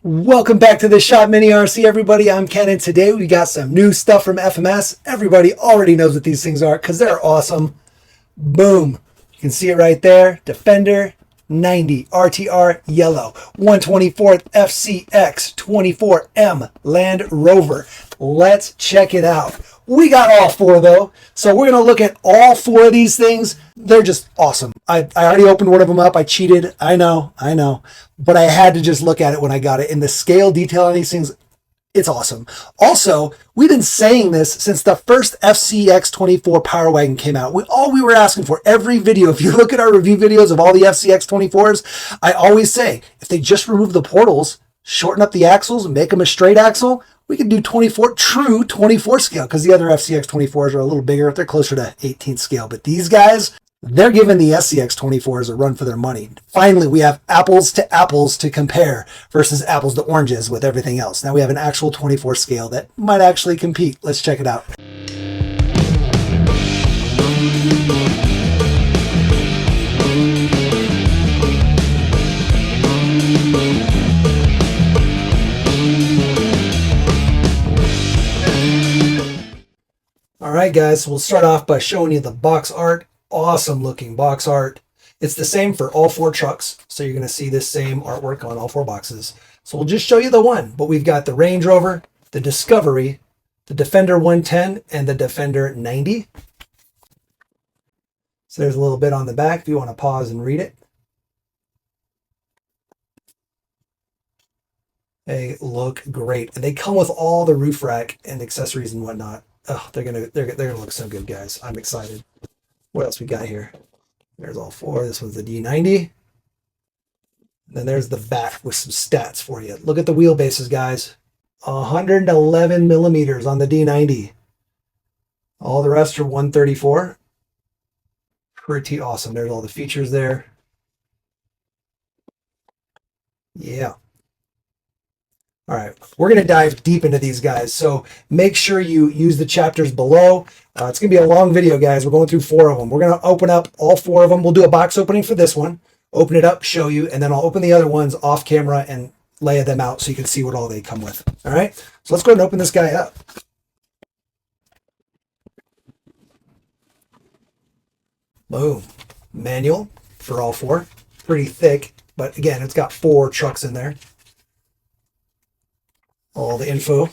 Welcome back to the Shop Mini RC, everybody. I'm Ken, and today we got some new stuff from FMS. Everybody already knows what these things are because they're awesome. Boom. You can see it right there. Defender 90 RTR yellow. 124th FCX24M Land Rover. Let's check it out. We got all four though, so we're going to look at all four of these things. They're just awesome. I already opened one of them up. I cheated. I know. But I had to just look at it when I got it. And the scale detail on these things, it's awesome. Also, we've been saying this since the first FCX24 Power Wagon came out. All we were asking for every video, if you look at our review videos of all the FCX24s, I always say, if they just remove the portals, shorten up the axles, and make them a straight axle, we can do 24, true 24 scale, because the other FCX24s are a little bigger. They're closer to 18 scale. But these guys, they're giving the SCX24s a run for their money. Finally, we have apples to compare versus apples to oranges with everything else. Now we have an actual 24 scale that might actually compete. Let's check it out. All right, guys, so we'll start off by showing you the box art. Awesome looking box art. It's the same for all four trucks, so you're going to see this same artwork on all four boxes. So we'll just show you the one, but we've got the Range Rover, the Discovery, the Defender 110, and the Defender 90. So there's a little bit on the back if you want to pause and read it. They look great, and they come with all the roof rack and accessories and whatnot. Oh, they're gonna look so good, guys. I'm excited. What else we got here? There's all four. This one's the D90. And then there's the back with some stats for you. Look at the wheelbases, guys. 111 millimeters on the D90. All the rest are 134. Pretty awesome. There's all the features there. Yeah. All right, we're going to dive deep into these guys, so make sure you use the chapters below. It's going to be a long video, guys. We're going through four of them. We're going to open up all four of them. We'll do a box opening for this one, open it up, show you, and then I'll open the other ones off camera and lay them out so you can see what all they come with. All right, so let's go ahead and open this guy up. Boom. Manual for all four. Pretty thick, but again, it's got four trucks in there. All the info,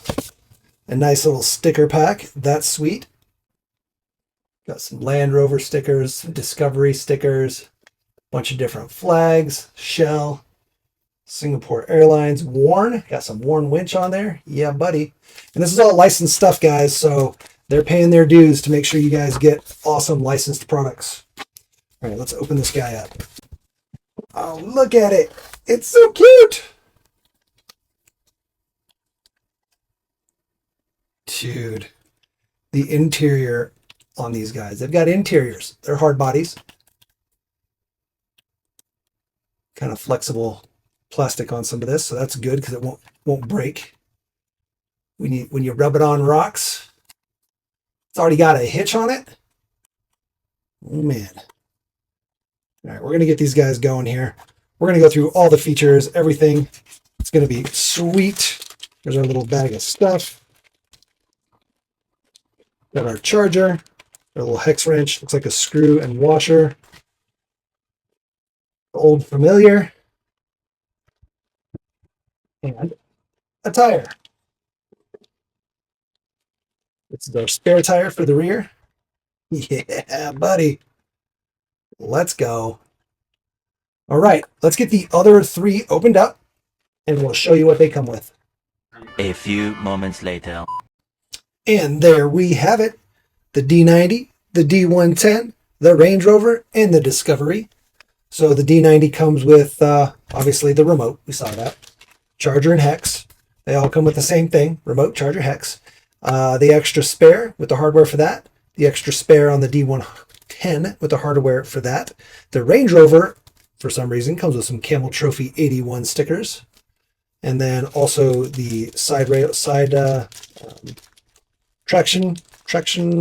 a nice little sticker pack. That's sweet. Got some Land Rover stickers, some Discovery stickers, a bunch of different flags, Shell, Singapore Airlines, Warn. Got some Warn winch on there. Yeah, buddy. And this is all licensed stuff, guys, so they're paying their dues to make sure you guys get awesome licensed products. All right, let's open this guy up. Oh, look at it. It's so cute. Dude, the interior on these guys. They've got interiors. They're hard bodies. Kind of flexible plastic on some of this, so that's good because it won't break. When you rub it on rocks, it's already got a hitch on it. Oh, man. All right, we're going to get these guys going here. We're going to go through all the features, everything. It's going to be sweet. There's our little bag of stuff. Got our charger, our little hex wrench, looks like a screw and washer. Old familiar. And a tire. This is our spare tire for the rear. Yeah, buddy. Let's go. All right, let's get the other three opened up, and we'll show you what they come with. A few moments later. And there we have it. The D90, the D110, the Range Rover, and the Discovery. So the D90 comes with, obviously, the remote. We saw that. Charger and hex. They all come with the same thing. Remote, charger, hex. The extra spare with the hardware for that. The extra spare on the D110 with the hardware for that. The Range Rover, for some reason, comes with some Camel Trophy 81 stickers. And then also the side traction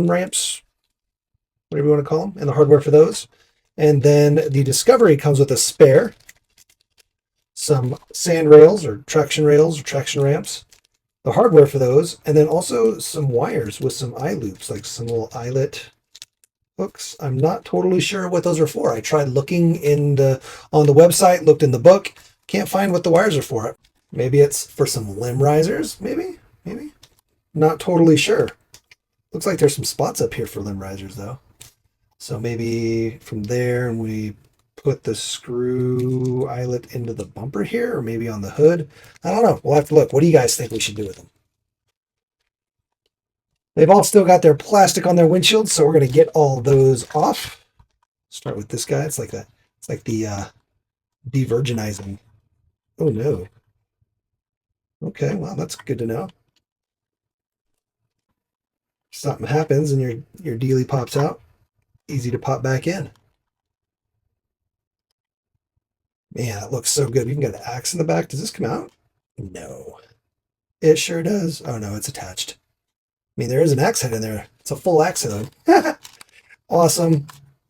ramps, whatever you want to call them, and the hardware for those. And then the Discovery comes with a spare. some sand rails or traction ramps, the hardware for those, and then also some wires with some eye loops, like some little eyelet hooks. I'm not totally sure what those are for. I tried looking on the website, looked in the book, can't find what the wires are for. Maybe it's for some limb risers, maybe? Not totally sure. Looks like there's some spots up here for limb risers though. So maybe from there we put the screw eyelet into the bumper here, or maybe on the hood. I don't know. We'll have to look. What do you guys think we should do with them? They've all still got their plastic on their windshield, so we're going to get all those off. Start with this guy. It's like that. It's like the de-virginizing. Oh no. Okay, well that's good to know. Something happens and your dealie pops out. Easy to pop back in. Man, it looks so good. You can get an axe in the back. Does this come out? No. It sure does. Oh no, it's attached. I mean, there is an axe head in there. It's a full axe head. Awesome.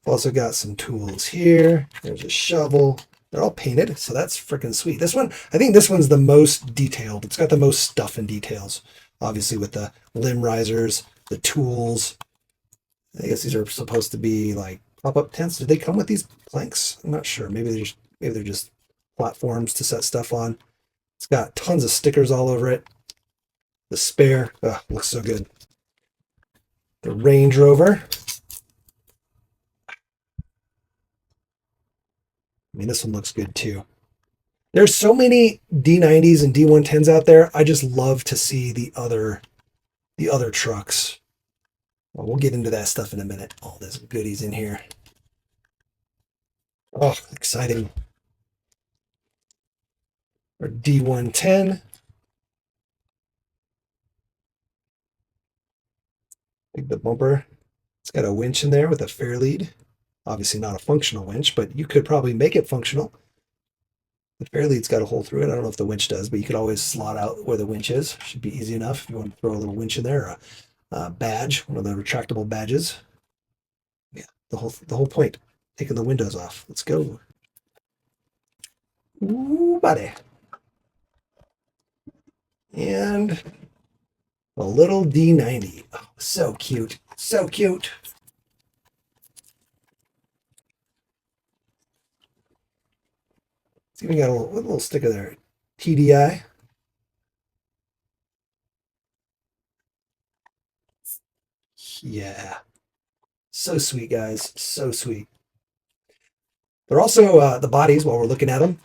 Also got some tools here. There's a shovel. They're all painted, so that's freaking sweet. This one, I think this one's the most detailed. It's got the most stuff and details. Obviously with the limb risers, the tools. I guess these are supposed to be like pop-up tents. Did they come with these planks? I'm not sure. Maybe they're just platforms to set stuff on. It's got tons of stickers all over it. The spare, looks so good. The Range Rover. I mean, this one looks good too. There's so many D90s and D110s out there. I just love to see the other trucks. Well, we'll get into that stuff in a minute. All this goodies in here. Oh, exciting. Our D110. The bumper. It's got a winch in there with a fair lead. Obviously not a functional winch, but you could probably make it functional. The fair lead's got a hole through it. I don't know if the winch does, but you could always slot out where the winch is. Should be easy enough if you want to throw a little winch in there, or a badge, one of the retractable badges. Yeah, the whole point. Taking the windows off. Let's go. Ooh, buddy. And a little D90. Oh, so cute. So cute. It's even got a little sticker there. TDI. Yeah. So sweet, guys. So sweet. They're also, the bodies, while we're looking at them,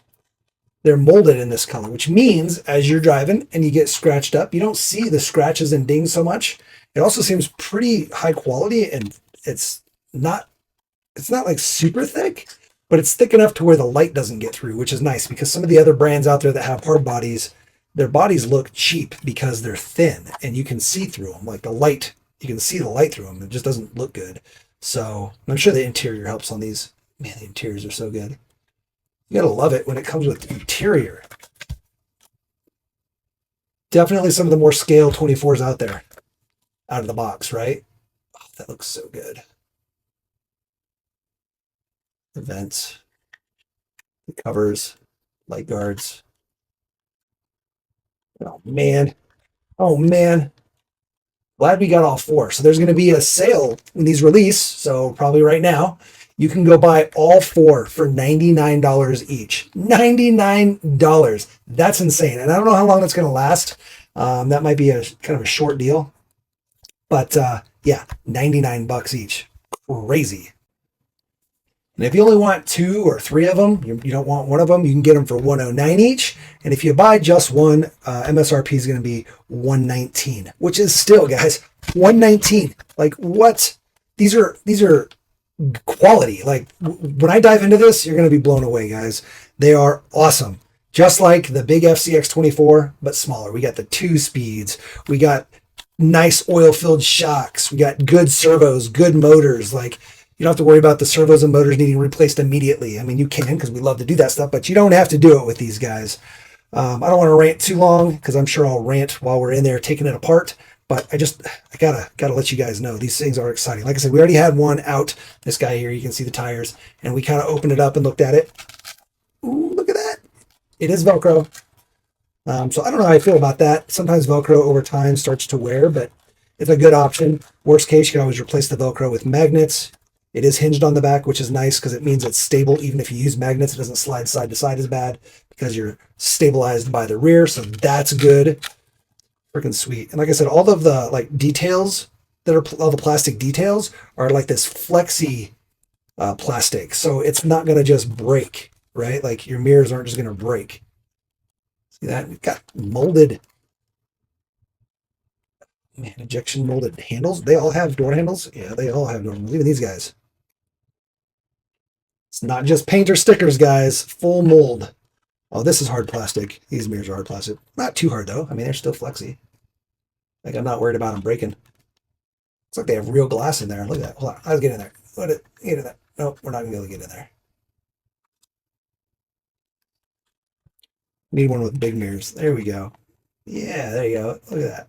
they're molded in this color, which means as you're driving and you get scratched up, you don't see the scratches and dings so much. It also seems pretty high quality, and it's not like super thick, but it's thick enough to where the light doesn't get through, which is nice, because some of the other brands out there that have hard bodies, their bodies look cheap because they're thin and you can see through them. Like the light, you can see the light through them. It just doesn't look good. So I'm sure the interior helps on these. Man, the interiors are so good. You gotta love it when it comes with the interior. Definitely some of the more scale 24s out there, out of the box, right? Oh, that looks so good. The vents, the covers, light guards. Oh man. Oh man. Glad we got all four. So there's going to be a sale when these release. So probably right now, you can go buy all four for $99 each. $99. That's insane. And I don't know how long that's going to last. That might be a kind of a short deal. But yeah, $99 each. Crazy. And if you only want 2 or 3 of them, you don't want one of them, you can get them for $109 each. And if you buy just one, MSRP is going to be $119, which is still, guys, $119. Like, what? These are quality. Like, when I dive into this, you're going to be blown away, guys. They are awesome. Just like the big FCX24, but smaller. We got the 2 speeds. We got nice oil-filled shocks. We got good servos, good motors. Like, you don't have to worry about the servos and motors needing replaced immediately. I mean, you can, because we love to do that stuff, but you don't have to do it with these guys. I don't want to rant too long, because I'm sure I'll rant while we're in there taking it apart. But I gotta let you guys know these things are exciting. Like I said, we already had one out. This guy here, you can see the tires, and we kind of opened it up and looked at it. Ooh, look at that! It is Velcro. So I don't know how I feel about that. Sometimes Velcro over time starts to wear, but it's a good option. Worst case, you can always replace the Velcro with magnets. It is hinged on the back, which is nice because it means it's stable. Even if you use magnets, it doesn't slide side to side as bad because you're stabilized by the rear. So that's good. Freaking sweet. And like I said, all of the like details that are all the plastic details are like this flexy plastic. So it's not going to just break, right? Like your mirrors aren't just going to break. See that? We've got molded, man, injection molded handles. They all have door handles. Yeah, they all have door handles. Even these guys. It's not just paint or stickers, guys. Full mold. Oh, this is hard plastic. These mirrors are hard plastic. Not too hard, though. I mean, they're still flexy. Like, I'm not worried about them breaking. Looks like they have real glass in there. Look at that. Hold on. Let's get in there. Get in there. Nope, we're not going to be able to get in there. Need one with big mirrors. There we go. Yeah, there you go. Look at that.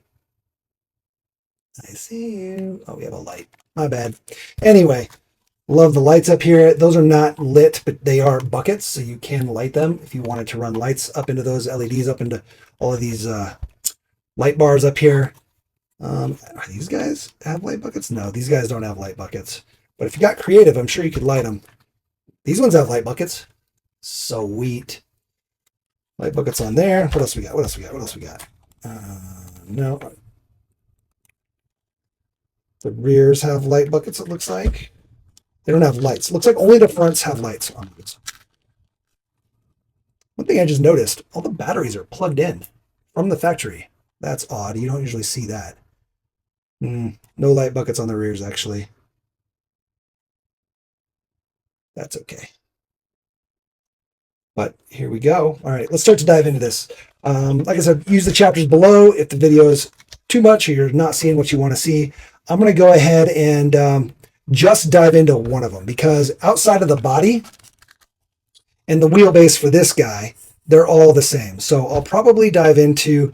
I see you. Oh, we have a light. My bad. Anyway, love the lights up here. Those are not lit, but they are buckets, so you can light them if you wanted to run lights up into those LEDs, up into all of these light bars up here. Are these guys have light buckets? No, these guys don't have light buckets. But if you got creative, I'm sure you could light them. These ones have light buckets. Sweet. Light buckets on there. What else we got? What else we got? What else we got? No. The rears have light buckets, it looks like. They don't have lights. Looks like only the fronts have lights on these. One thing I just noticed, all the batteries are plugged in from the factory. That's odd. You don't usually see that. No light buckets on the rears, actually. That's okay. But here we go. All right, let's start to dive into this. Like I said, use the chapters below if the video is too much or you're not seeing what you want to see. I'm going to go ahead and just dive into one of them because outside of the body and the wheelbase for this guy, they're all the same. So I'll probably dive into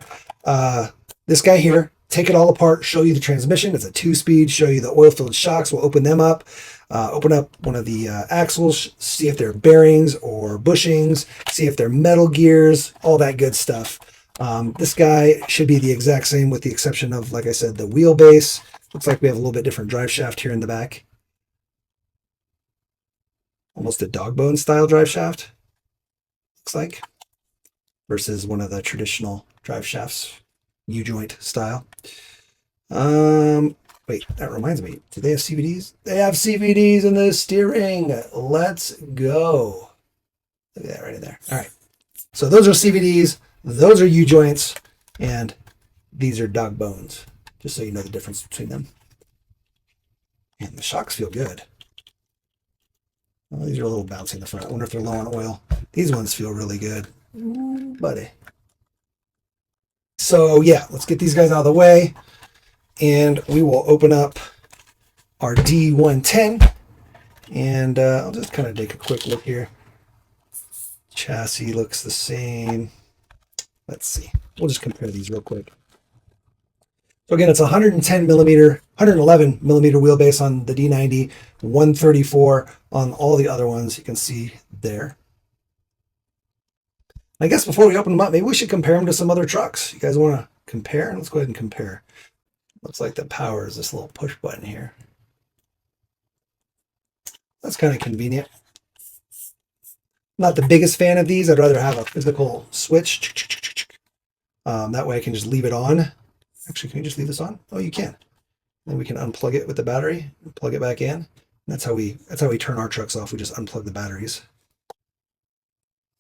this guy here, take it all apart, show you the transmission. It's a 2-speed, show you the oil-filled shocks. We'll open them up, open up one of the axles, see if they're bearings or bushings, see if they're metal gears, all that good stuff. This guy should be the exact same with the exception of, like I said, the wheelbase. Looks like we have a little bit different drive shaft here in the back. Almost a dog bone style drive shaft, looks like, versus one of the traditional drive shafts, U-joint style. Wait, that reminds me. Do they have CVDs? They have CVDs in the steering. Let's go. Look at that right in there. All right. So those are CVDs. Those are U-joints. And these are dog bones, just so you know the difference between them. And the shocks feel good. Well, these are a little bouncy in the front. I wonder if they're low on oil. These ones feel really good. Ooh, buddy. So yeah, let's get these guys out of the way. And we will open up our D110. And I'll just kind of take a quick look here. Chassis looks the same. Let's see. We'll just compare these real quick. So again, it's 111 millimeter wheelbase on the D90, 134 on all the other ones you can see there. I guess before we open them up, maybe we should compare them to some other trucks. You guys want to compare? Let's go ahead and compare. Looks like the power is this little push button here. That's kind of convenient. Not the biggest fan of these. I'd rather have a physical switch. That way I can just leave it on. Actually, can you just leave this on? Oh, you can. Then we can unplug it with the battery and plug it back in. That's how we turn our trucks off. We just unplug the batteries.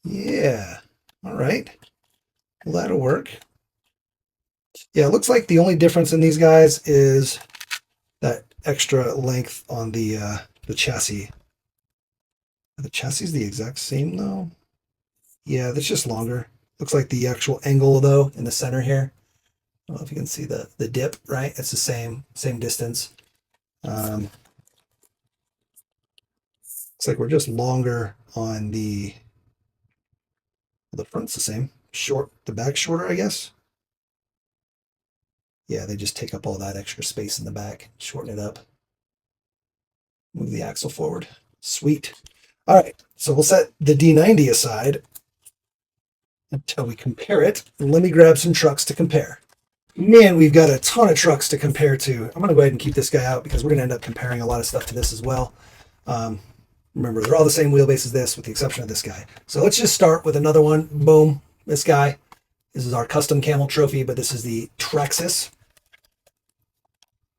Yeah. All right. Well, that'll work. Yeah, it looks like the only difference in these guys is that extra length on the chassis. The chassis is the exact same though. Yeah, that's just longer. Looks like the actual angle though in the center here. I don't know if you can see the dip, right? It's the same distance. Looks like we're just longer on the front's the same. Short, the back shorter, I guess. Yeah, they just take up all that extra space in the back, shorten it up. Move the axle forward. Sweet. All right, so we'll set the D90 aside. until we compare it. Let me grab some trucks to compare. Man, we've got a ton of trucks to compare to. I'm going to go ahead and keep this guy out because we're going to end up comparing a lot of stuff to this as well. Remember, they're all the same wheelbase as this with the exception of this guy. So let's just start with another one. Boom. This guy. This is our custom Camel Trophy, but this is the Traxxas.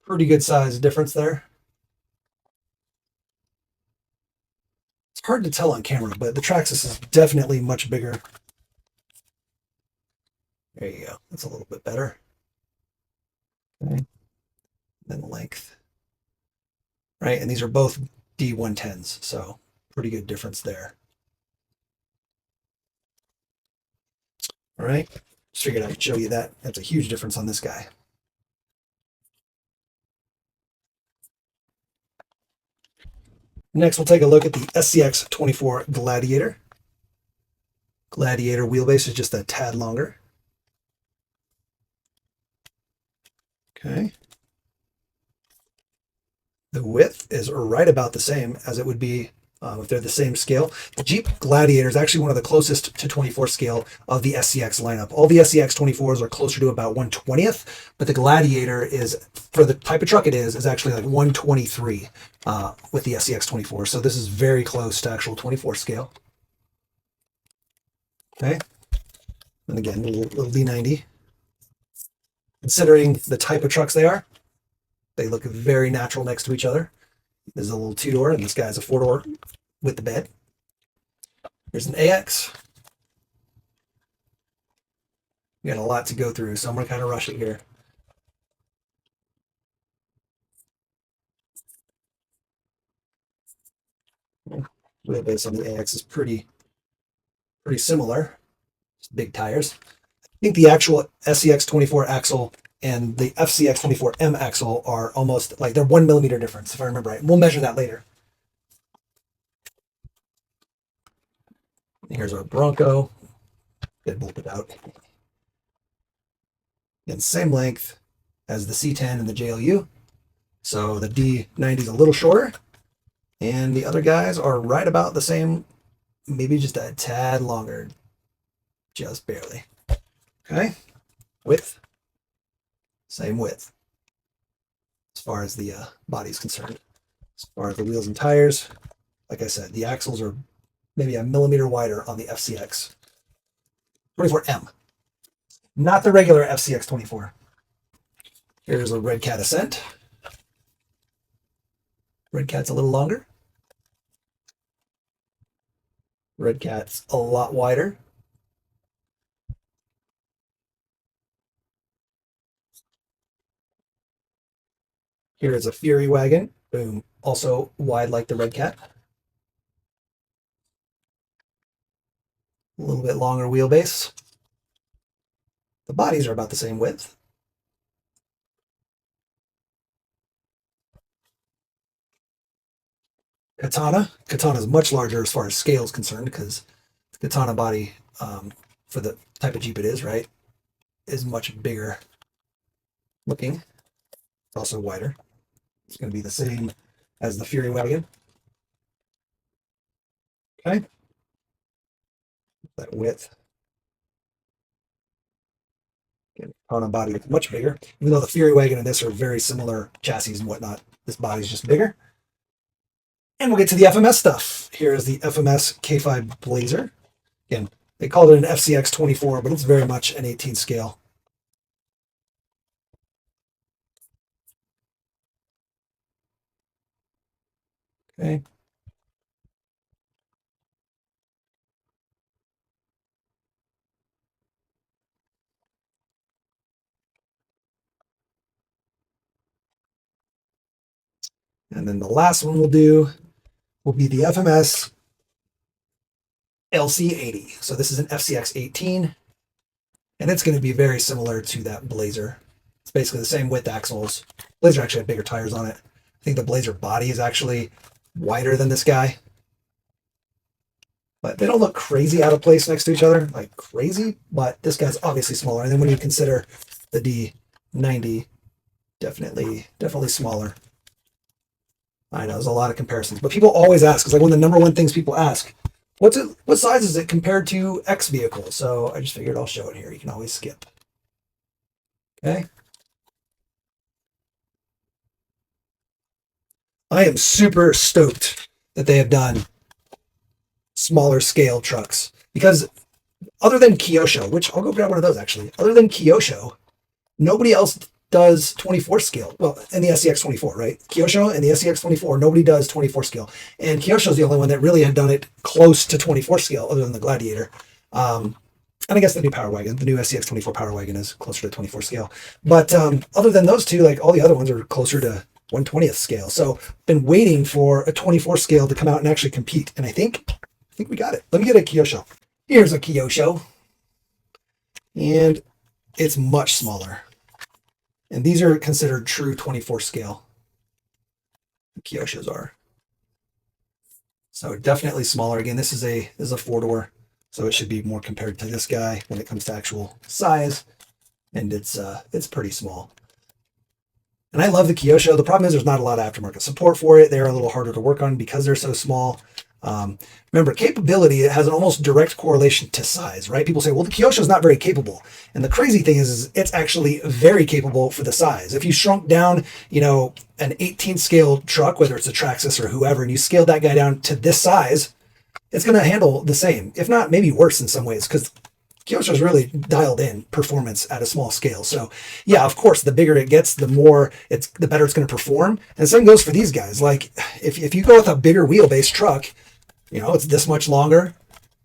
Pretty good size difference there. It's hard to tell on camera, but the Traxxas is definitely much bigger. There you go. That's a little bit better. Okay. Then length. Right, and these are both D110s, so pretty good difference there. All right, just figured I'd show you that. That's a huge difference on this guy. Next, we'll take a look at the SCX24 Gladiator. Gladiator wheelbase is just a tad longer. Okay. The width is right about the same as it would be if they're the same scale. The Jeep Gladiator is actually one of the closest to 24 scale of the SCX lineup. All the SCX24s are closer to about 1/20th, but the Gladiator is, for the type of truck it is actually like 1/23 with the SCX24. So this is very close to actual 24 scale. Okay. And again, little D90. Considering the type of trucks they are, they look very natural next to each other. There's a little 2-door, and this guy's a 4-door with the bed. There's an AX. We got a lot to go through, so I'm going to kind of rush it here. Wheelbase on the AX is pretty similar. Just big tires. I think the actual SCX24 axle and the FCX24M axle are almost like they're 1 millimeter difference, if I remember right. We'll measure that later. Here's our Bronco. Get bolted out. And same length as the C10 and the JLU. So the D90 is a little shorter. And the other guys are right about the same, maybe just a tad longer. Just barely. Okay. Width. Same width as far as the body is concerned. As far as the wheels and tires, like I said, the axles are maybe a millimeter wider on the FCX 24M, not the regular FCX 24. Here's a Red Cat Ascent. Red Cat's a little longer. Red Cat's a lot wider. Here is a Fury Wagon. Boom. Also wide like the Red Cat. A little bit longer wheelbase. The bodies are about the same width. Katana. Katana is much larger as far as scale is concerned because the Katana body, for the type of Jeep it is, right, is much bigger looking. It's also wider. It's going to be the same as the Fury Wagon. Okay. That width. Again, Katana body is much bigger. Even though the Fury Wagon and this are very similar chassis and whatnot, this body is just bigger. And we'll get to the FMS stuff. Here is the FMS K5 Blazer. Again, they called it an FCX24, but it's very much an 18 scale. Okay. And then the last one we'll do will be the FMS LC80. So this is an FCX 18, and it's going to be very similar to that Blazer. It's basically the same width axles. Blazer actually had bigger tires on it. I think the Blazer body is actually wider than this guy. But they don't look crazy out of place next to each other, like crazy, but this guy's obviously smaller. And then when you consider the D90, definitely smaller. I know there's a lot of comparisons, but people always ask, because like one of the number one things people ask What size is it compared to X vehicle? So I just figured I'll show it here. You can always skip. Okay. I am super stoked that they have done smaller scale trucks because other than Kyosho, which I'll go grab one of those actually, other than Kyosho, nobody else does 24 scale. Well, in the SCX24, right? Kyosho and the SCX24, nobody does 24 scale. And Kyosho's the only one that really had done it close to 24 scale other than the Gladiator. And I guess the new Power Wagon, the new SCX24 Power Wagon is closer to 24 scale. But other than those two, like all the other ones are closer to 1/20th scale. So been waiting for a 24 scale to come out and actually compete. And I think we got it. Let me get a Kyosho. Here's a Kyosho. And it's much smaller. And these are considered true 24 scale. The Kyoshos are. So definitely smaller. Again, this is a 4-door. So it should be more compared to this guy when it comes to actual size. And it's pretty small. And I love the Kyosho. The problem is there's not a lot of aftermarket support for it. They're a little harder to work on because they're so small. Remember, capability has an almost direct correlation to size, right? People say, well, the Kyosho is not very capable. And the crazy thing is it's actually very capable for the size. If you shrunk down, an 18 scale truck, whether it's a Traxxas or whoever, and you scaled that guy down to this size, it's going to handle the same, if not maybe worse in some ways, because Kyosho is really dialed in performance at a small scale. So yeah, of course, the bigger it gets, the better it's going to perform. And the same goes for these guys. Like if you go with a bigger wheelbase truck, it's this much longer,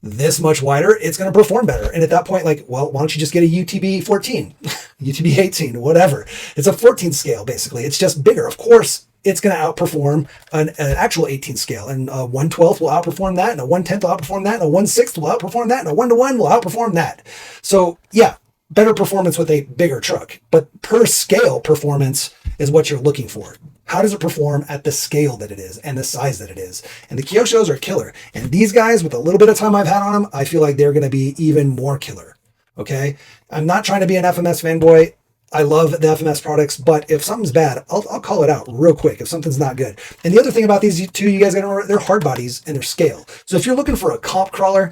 this much wider, it's going to perform better. And at that point, like, well, why don't you just get a UTB 14, UTB 18, whatever. It's a 14 scale, basically. It's just bigger. Of course, it's going to outperform an actual 18 scale. And a 1/12 will outperform that, and a 1/10 will outperform that, and a 1/6 will outperform that, and a 1-to-1 will outperform that. So yeah, better performance with a bigger truck. But per scale performance is what you're looking for. How does it perform at the scale that it is and the size that it is? And the Kyoshos are killer. And these guys, with a little bit of time I've had on them, I feel like they're going to be even more killer. Okay? I'm not trying to be an FMS fanboy. I love the FMS products, but if something's bad, I'll call it out real quick if something's not good. And the other thing about these two, you guys got to remember, they're hard bodies and they're scale. So if you're looking for a comp crawler,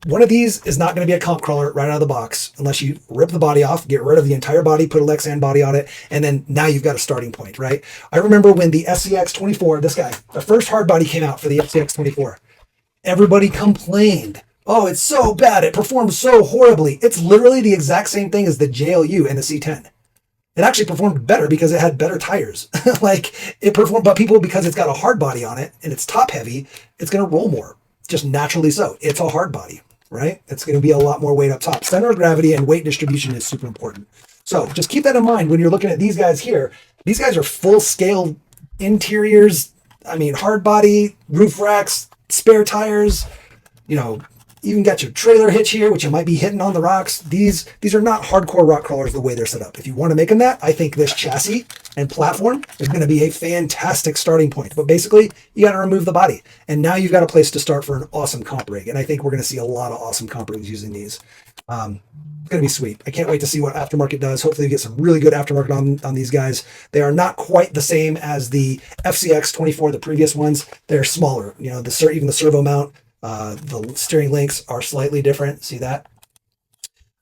one of these is not going to be a comp crawler right out of the box unless you rip the body off, get rid of the entire body, put a Lexan body on it, and then now you've got a starting point, right? I remember when the SCX24, this guy, the first hard body came out for the SCX24, everybody complained. Oh, it's so bad. It performs so horribly. It's literally the exact same thing as the JLU and the C10. It actually performed better because it had better tires. Like it performed, but people, because it's got a hard body on it and it's top heavy, it's going to roll more, just naturally so. It's a hard body. Right? It's going to be a lot more weight up top. Center of gravity and weight distribution is super important. So just keep that in mind when you're looking at these guys here. These guys are full scale interiors. I mean, hard body, roof racks, spare tires, even got your trailer hitch here, which you might be hitting on the rocks. These are not hardcore rock crawlers the way they're set up. If you want to make them that, I think this chassis and platform is going to be a fantastic starting point. But basically, you got to remove the body. And now you've got a place to start for an awesome comp rig. And I think we're going to see a lot of awesome comp rigs using these. It's going to be sweet. I can't wait to see what aftermarket does. Hopefully we get some really good aftermarket on these guys. They are not quite the same as the FCX24, the previous ones. They're smaller. Even the servo mount, the steering links are slightly different. See that?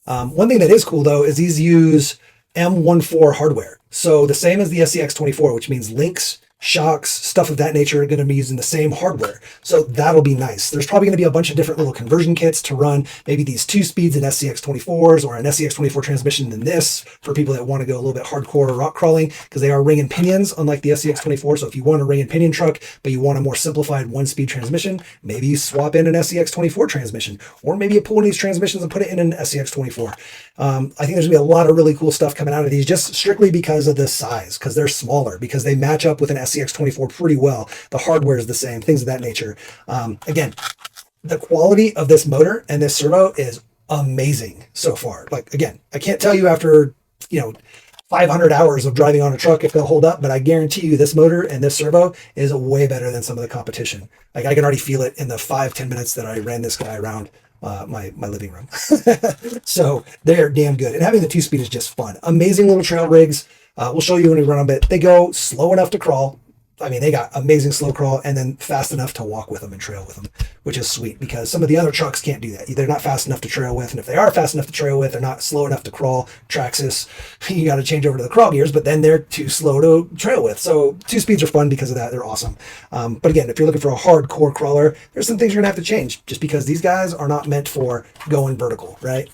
One thing that is cool though is these use M14 hardware. So the same as the SCX24, which means links, shocks, stuff of that nature are going to be using the same hardware. So that'll be nice. There's probably going to be a bunch of different little conversion kits to run maybe these 2 speeds in SCX24s or an SCX24 transmission than this for people that want to go a little bit hardcore rock crawling, because they are ring and pinions unlike the SCX24. So if you want a ring and pinion truck, but you want a more simplified 1-speed transmission, maybe you swap in an SCX24 transmission, or maybe you pull one of these transmissions and put it in an SCX24. I think there's going to be a lot of really cool stuff coming out of these just strictly because of the size, because they're smaller, because they match up with an SCX24 pretty well. The hardware is the same, things of that nature. Again, the quality of this motor and this servo is amazing so far. Like, again, I can't tell you after, 500 hours of driving on a truck if they'll hold up, but I guarantee you this motor and this servo is way better than some of the competition. Like I can already feel it in the 5-10 minutes that I ran this guy around my living room. So they're damn good. And having the 2-speed is just fun. Amazing little trail rigs. We'll show you when we run them, but they go slow enough to crawl, I mean, they got amazing slow crawl and then fast enough to walk with them and trail with them, which is sweet because some of the other trucks can't do that. They're not fast enough to trail with. And if they are fast enough to trail with, they're not slow enough to crawl. Traxxas, you got to change over to the crawl gears, but then they're too slow to trail with. So 2-speeds are fun because of that. They're awesome. But again, if you're looking for a hardcore crawler, there's some things you're going to have to change just because these guys are not meant for going vertical, right?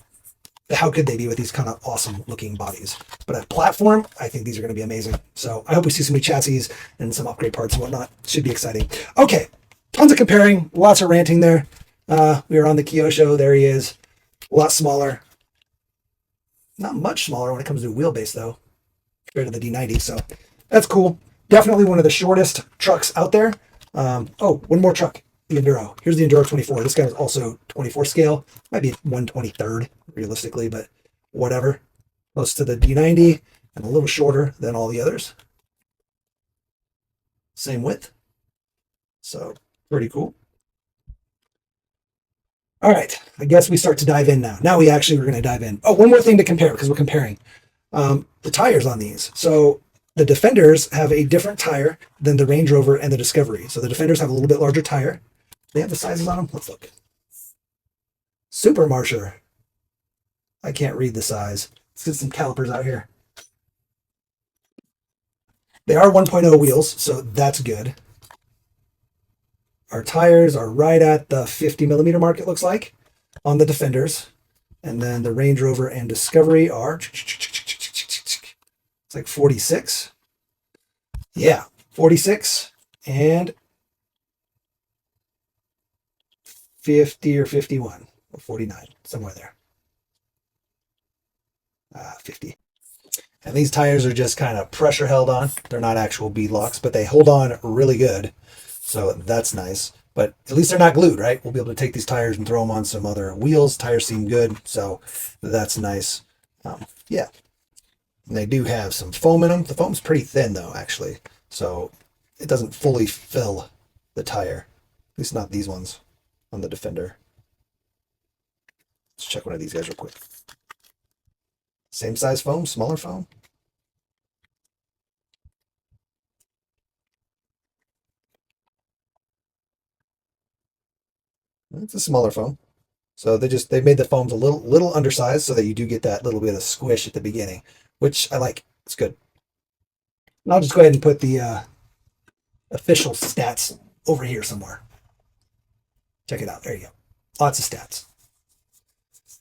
How could they be with these kind of awesome looking bodies? But at platform, I think these are going to be amazing. So I hope we see some new chassis and some upgrade parts and whatnot. Should be exciting. Okay, tons of comparing, lots of ranting there. We were on the Kyosho. There he is. A lot smaller. Not much smaller when it comes to wheelbase, though, compared to the D90. So that's cool. Definitely one of the shortest trucks out there. Oh, one more truck. The Enduro. Here's the Enduro 24. This guy is also 24 scale. Might be 1/23rd realistically, but whatever. Close to the D90 and a little shorter than all the others. Same width. So pretty cool. All right. I guess we start to dive in now. Now we actually are going to dive in. Oh, one more thing to compare because we're comparing the tires on these. So the Defenders have a different tire than the Range Rover and the Discovery. So the Defenders have a little bit larger tire. They have the sizes on them. Let's look. Super Marsher. I can't read the size. Let's get some calipers out here. They are 1.0 wheels, so that's good. Our tires are right at the 50 millimeter mark, it looks like, on the Defenders. And then the Range Rover and Discovery are, it's like 46. Yeah, 46 and 50 or 51 or 49, somewhere there. 50. And these tires are just kind of pressure held on. They're not actual bead locks, but they hold on really good. So that's nice. But at least they're not glued, right? We'll be able to take these tires and throw them on some other wheels. Tires seem good, so that's nice. Yeah. And they do have some foam in them. The foam's pretty thin, though, actually. So it doesn't fully fill the tire. At least not these ones on the Defender. Let's check one of these guys real quick. Same size foam, smaller foam. It's a smaller foam. So they made the foams a little undersized so that you do get that little bit of squish at the beginning, which I like. It's good. And I'll just go ahead and put the official stats over here somewhere. Check it out. There you go. Lots of stats.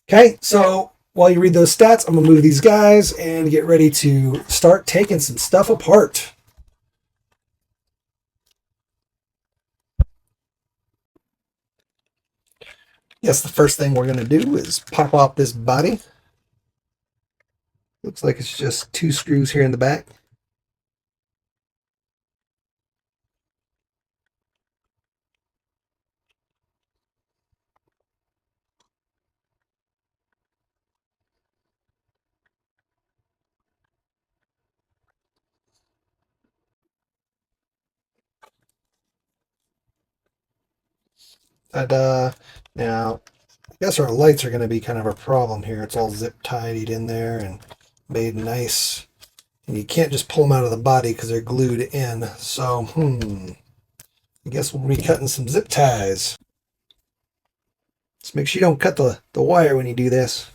Okay, so while you read those stats, I'm going to move these guys and get ready to start taking some stuff apart. Yes, the first thing we're going to do is pop off this body. Looks like it's just 2 screws here in the back. Ta-da! Now, I guess our lights are going to be kind of a problem here. It's all zip tied in there and made nice. And you can't just pull them out of the body because they're glued in. So, I guess we'll be cutting some zip ties. Just make sure you don't cut the wire when you do this.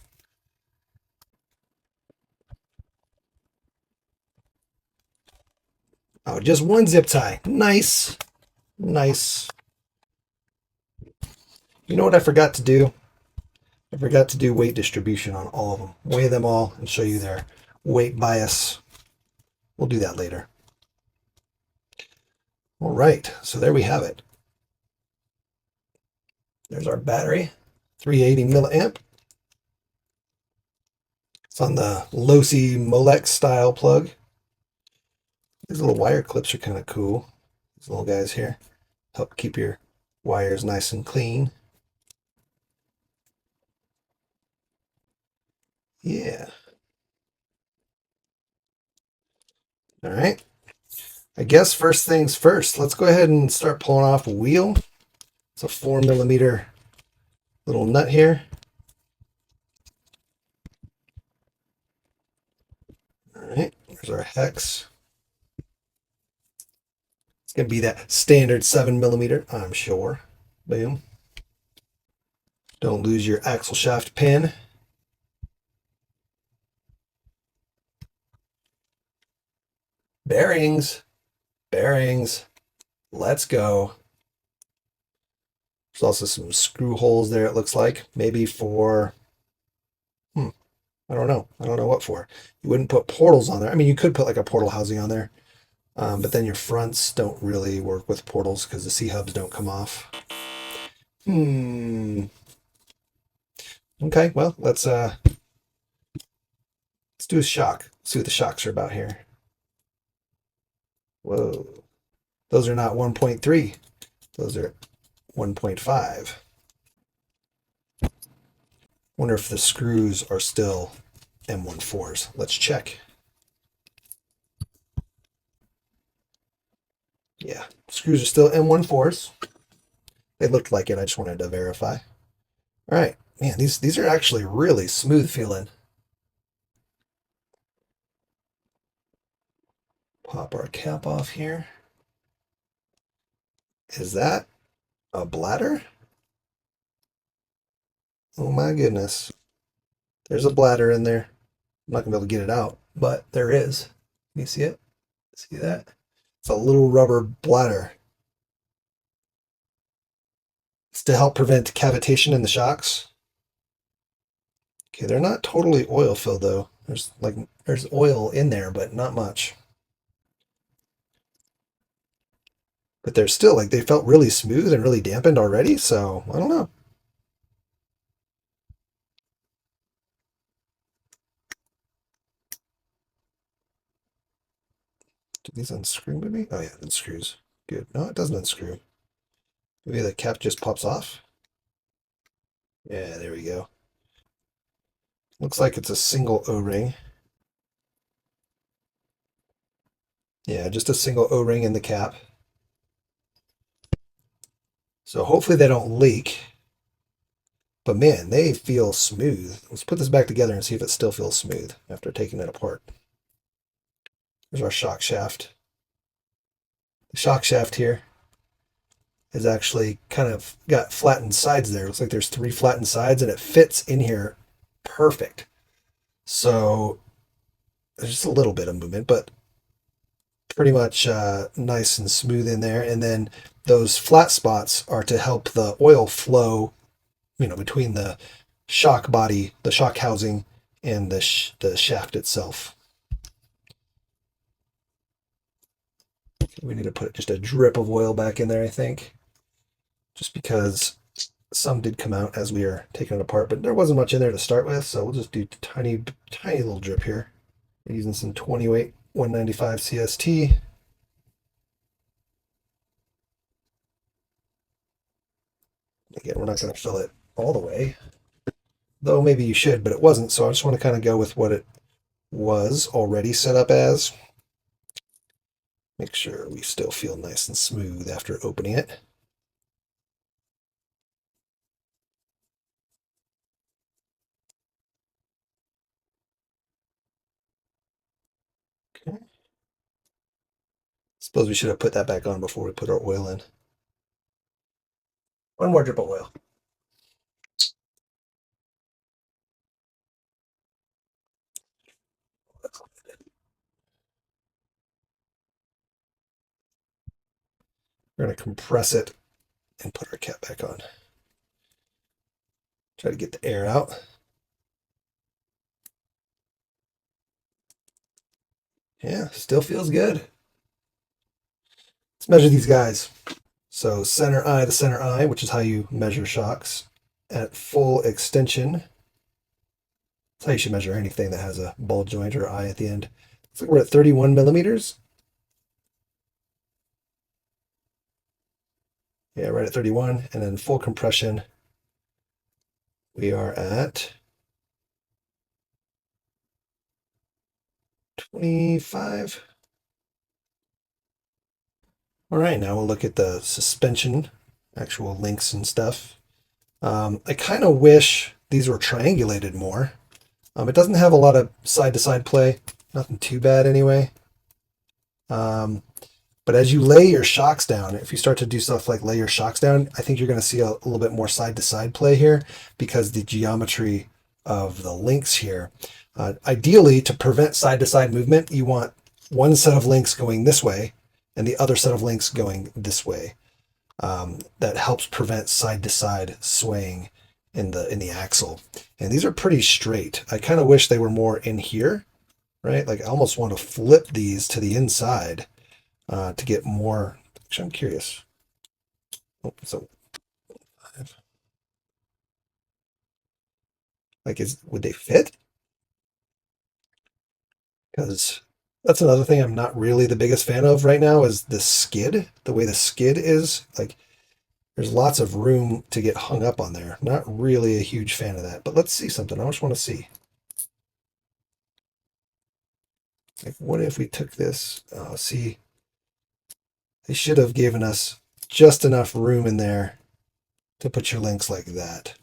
Oh, just one zip tie. Nice. Nice. You know what I forgot to do? I forgot to do weight distribution on all of them. Weigh them all and show you their weight bias. We'll do that later. All right, so there we have it. There's our battery, 380 milliamp. It's on the Losi Molex style plug. These little wire clips are kind of cool. These little guys here help keep your wires nice and clean. Yeah. All right. I guess first things first, let's go ahead and start pulling off a wheel. It's a 4 millimeter little nut here. All right, there's our hex. It's going to be that standard 7mm, I'm sure. Boom. Don't lose your axle shaft pin. Bearings. Bearings. Let's go. There's also some screw holes there, it looks like. Maybe for... I don't know. I don't know what for. You wouldn't put portals on there. I mean, you could put like a portal housing on there. But then your fronts don't really work with portals because the C-hubs don't come off. Okay, well, let's do a shock. See what the shocks are about here. Whoa. Those are not 1.3. Those are 1.5. Wonder if the screws are still M14s. Let's check. Yeah, screws are still M14s. They looked like it. I just wanted to verify. All right. Man, these are actually really smooth feeling. Pop our cap off here. Is that a bladder? Oh my goodness. There's a bladder in there. I'm not going to be able to get it out, but there is. Can you see it? See that? It's a little rubber bladder. It's to help prevent cavitation in the shocks. Okay, they're not totally oil filled though. There's oil in there, but not much. But they're still like they felt really smooth and really dampened already, so I don't know. Do these unscrew maybe? Oh yeah, it unscrews. Good. No, it doesn't unscrew. Maybe the cap just pops off. Yeah, there we go. Looks like it's a single O-ring. Yeah, just a single O-ring in the cap. So hopefully they don't leak. But man, they feel smooth. Let's put this back together and see if it still feels smooth after taking it apart. Here's our shock shaft. The shock shaft here is actually kind of got flattened sides there. It looks like there's 3 flattened sides and it fits in here perfect. So there's just a little bit of movement, but pretty much nice and smooth in there. And then those flat spots are to help the oil flow, between the shock body, the shock housing, and the shaft itself. We need to put just a drip of oil back in there, I think, just because some did come out as we are taking it apart, but there wasn't much in there to start with, so we'll just do tiny little drip here. We're using some 20 weight 195 CST. Again, we're not going to fill it all the way, though maybe you should, but it wasn't, so I just want to kind of go with what it was already set up as. Make sure we still feel nice and smooth after opening it. Okay. Suppose we should have put that back on before we put our oil in. One more drip of oil. We're going to compress it and put our cap back on. Try to get the air out. Yeah, still feels good. Let's measure these guys. So center eye to center eye, which is how you measure shocks, at full extension. That's how you should measure anything that has a ball joint or eye at the end. Looks like we're at 31 millimeters. Yeah, right at 31. And then full compression, we are at 25. All right, now we'll look at the suspension, actual links and stuff. I kind of wish these were triangulated more. It doesn't have a lot of side-to-side play. Nothing too bad anyway. But as you lay your shocks down, if you start to do stuff like lay your shocks down, I think you're going to see a little bit more side-to-side play here because the geometry of the links here. Ideally, to prevent side-to-side movement, you want one set of links going this way and the other set of links going this way. That helps prevent side-to-side swaying in the axle. And these are pretty straight. I kind of wish they were more in here, right? Like I almost want to flip these to the inside to get more. Actually, I'm curious. Oh, so like, would they fit? Because that's another thing I'm not really the biggest fan of right now is the skid. The way the skid is, like, there's lots of room to get hung up on there. Not really a huge fan of that. But let's see something. I just want to see. Like, what if we took this? See, they should have given us just enough room in there to put your links like that.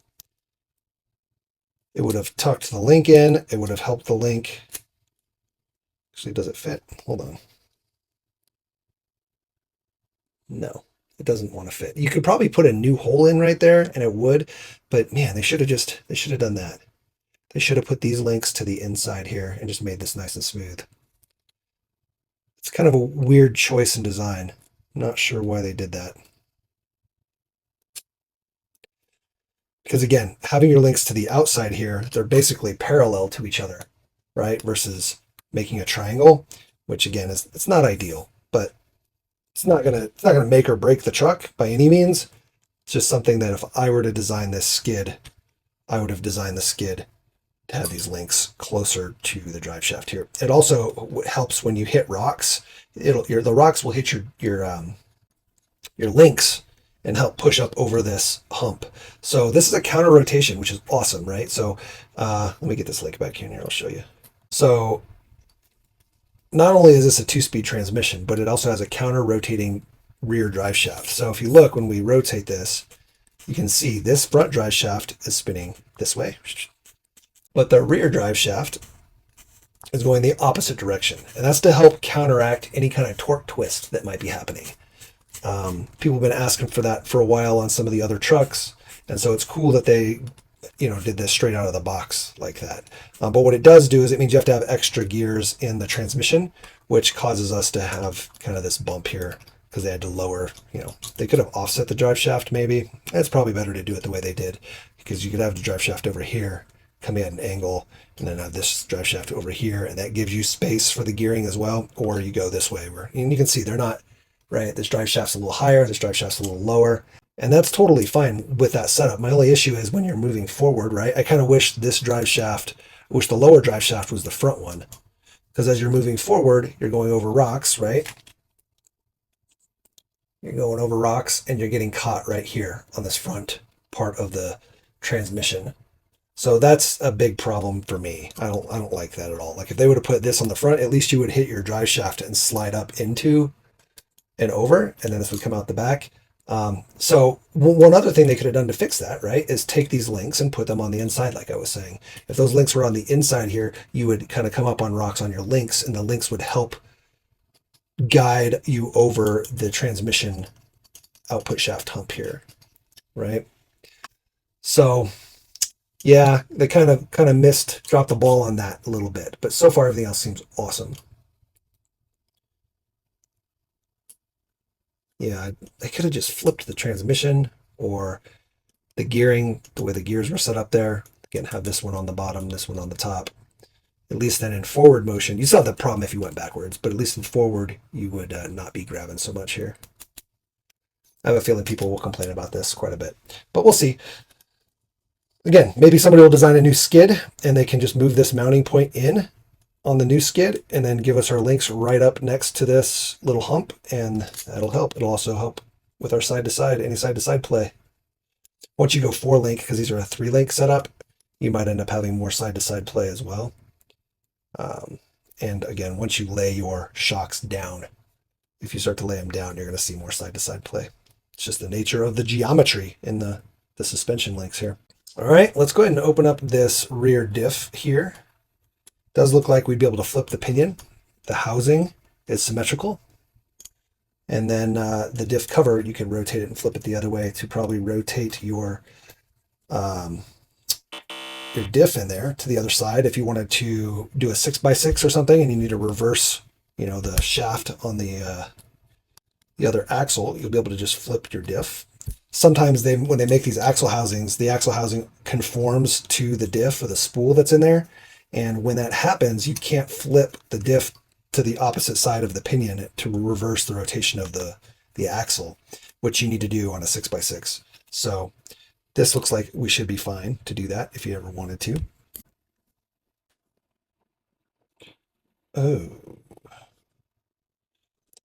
It would have tucked the link in. It would have helped the link. Actually, does it fit? Hold on. No, it doesn't want to fit. You could probably put a new hole in right there and it would, but man, they should have done that. They should have put these links to the inside here and just made this nice and smooth. It's kind of a weird choice in design. I'm not sure why they did that. Because again, having your links to the outside here, they're basically parallel to each other, right? Versus making a triangle, which again it's not ideal, but it's not gonna make or break the truck by any means. It's just something that if I were to design this skid, I would have designed the skid to have these links closer to the drive shaft here. It also helps when you hit rocks. The rocks will hit your links and help push up over this hump. So this is a counter rotation, which is awesome, right? So let me get this link back here and I'll show you. So not only is this a 2-speed transmission, but it also has a counter rotating rear drive shaft. So if you look, when we rotate this, you can see this front drive shaft is spinning this way, but the rear drive shaft is going the opposite direction. And that's to help counteract any kind of torque twist that might be happening. People have been asking for that for a while on some of the other trucks. And so it's cool that they, did this straight out of the box like that. But what it does do is it means you have to have extra gears in the transmission, which causes us to have kind of this bump here because they had to lower, they could have offset the drive shaft maybe. It's probably better to do it the way they did because you could have the drive shaft over here coming at an angle and then have this drive shaft over here, and that gives you space for the gearing as well. Or you go this way and you can see they're not, right? This drive shaft's a little higher, this drive shaft's a little lower. And that's totally fine with that setup. My only issue is when you're moving forward, right? I kind of wish the lower drive shaft was the front one. Because as you're moving forward, you're going over rocks, right? You're going over rocks and you're getting caught right here on this front part of the transmission. So that's a big problem for me. I don't like that at all. Like if they would have put this on the front, at least you would hit your drive shaft and slide up into and over, and then this would come out the back. So one other thing they could have done to fix that, right, is take these links and put them on the inside, like I was saying. If those links were on the inside here, you would kind of come up on rocks on your links, and the links would help guide you over the transmission output shaft hump here, right? So yeah, they kind of dropped the ball on that a little bit, but so far everything else seems awesome. Yeah, they could have just flipped the transmission or the gearing, the way the gears were set up there. Again, have this one on the bottom, this one on the top. At least then in forward motion, you still have the problem if you went backwards, but at least in forward, you would not be grabbing so much here. I have a feeling people will complain about this quite a bit, but we'll see. Again, maybe somebody will design a new skid and they can just move this mounting point in on the new skid and then give us our links right up next to this little hump, and that'll help. It'll also help with our side-to-side, any side-to-side play. Once you go 4-link, because these are a 3-link setup, you might end up having more side-to-side play as well. And again, once you lay your shocks down, if you start to lay them down, you're going to see more side-to-side play. It's just the nature of the geometry in the suspension links here. All right, let's go ahead and open up this rear diff here. Does look like we'd be able to flip the pinion. The housing is symmetrical. And then the diff cover, you can rotate it and flip it the other way to probably rotate your diff in there to the other side. If you wanted to do a 6x6 or something and you need to reverse, the shaft on the other axle, you'll be able to just flip your diff. Sometimes when they make these axle housings, the axle housing conforms to the diff or the spool that's in there. And when that happens, you can't flip the diff to the opposite side of the pinion to reverse the rotation of the axle, which you need to do on a 6x6. So this looks like we should be fine to do that if you ever wanted to. Oh,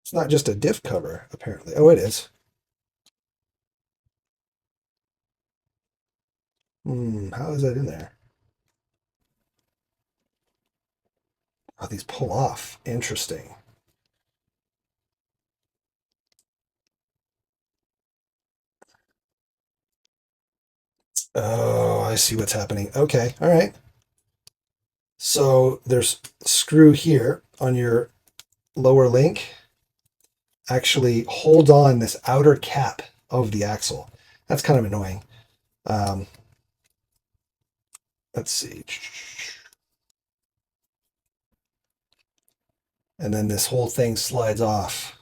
it's not just a diff cover, apparently. Oh, it is. How is that in there? Oh, these pull off. Interesting. Oh, I see what's happening. Okay, all right. So there's a screw here on your lower link. Actually hold on this outer cap of the axle. That's kind of annoying. Let's see. And then this whole thing slides off.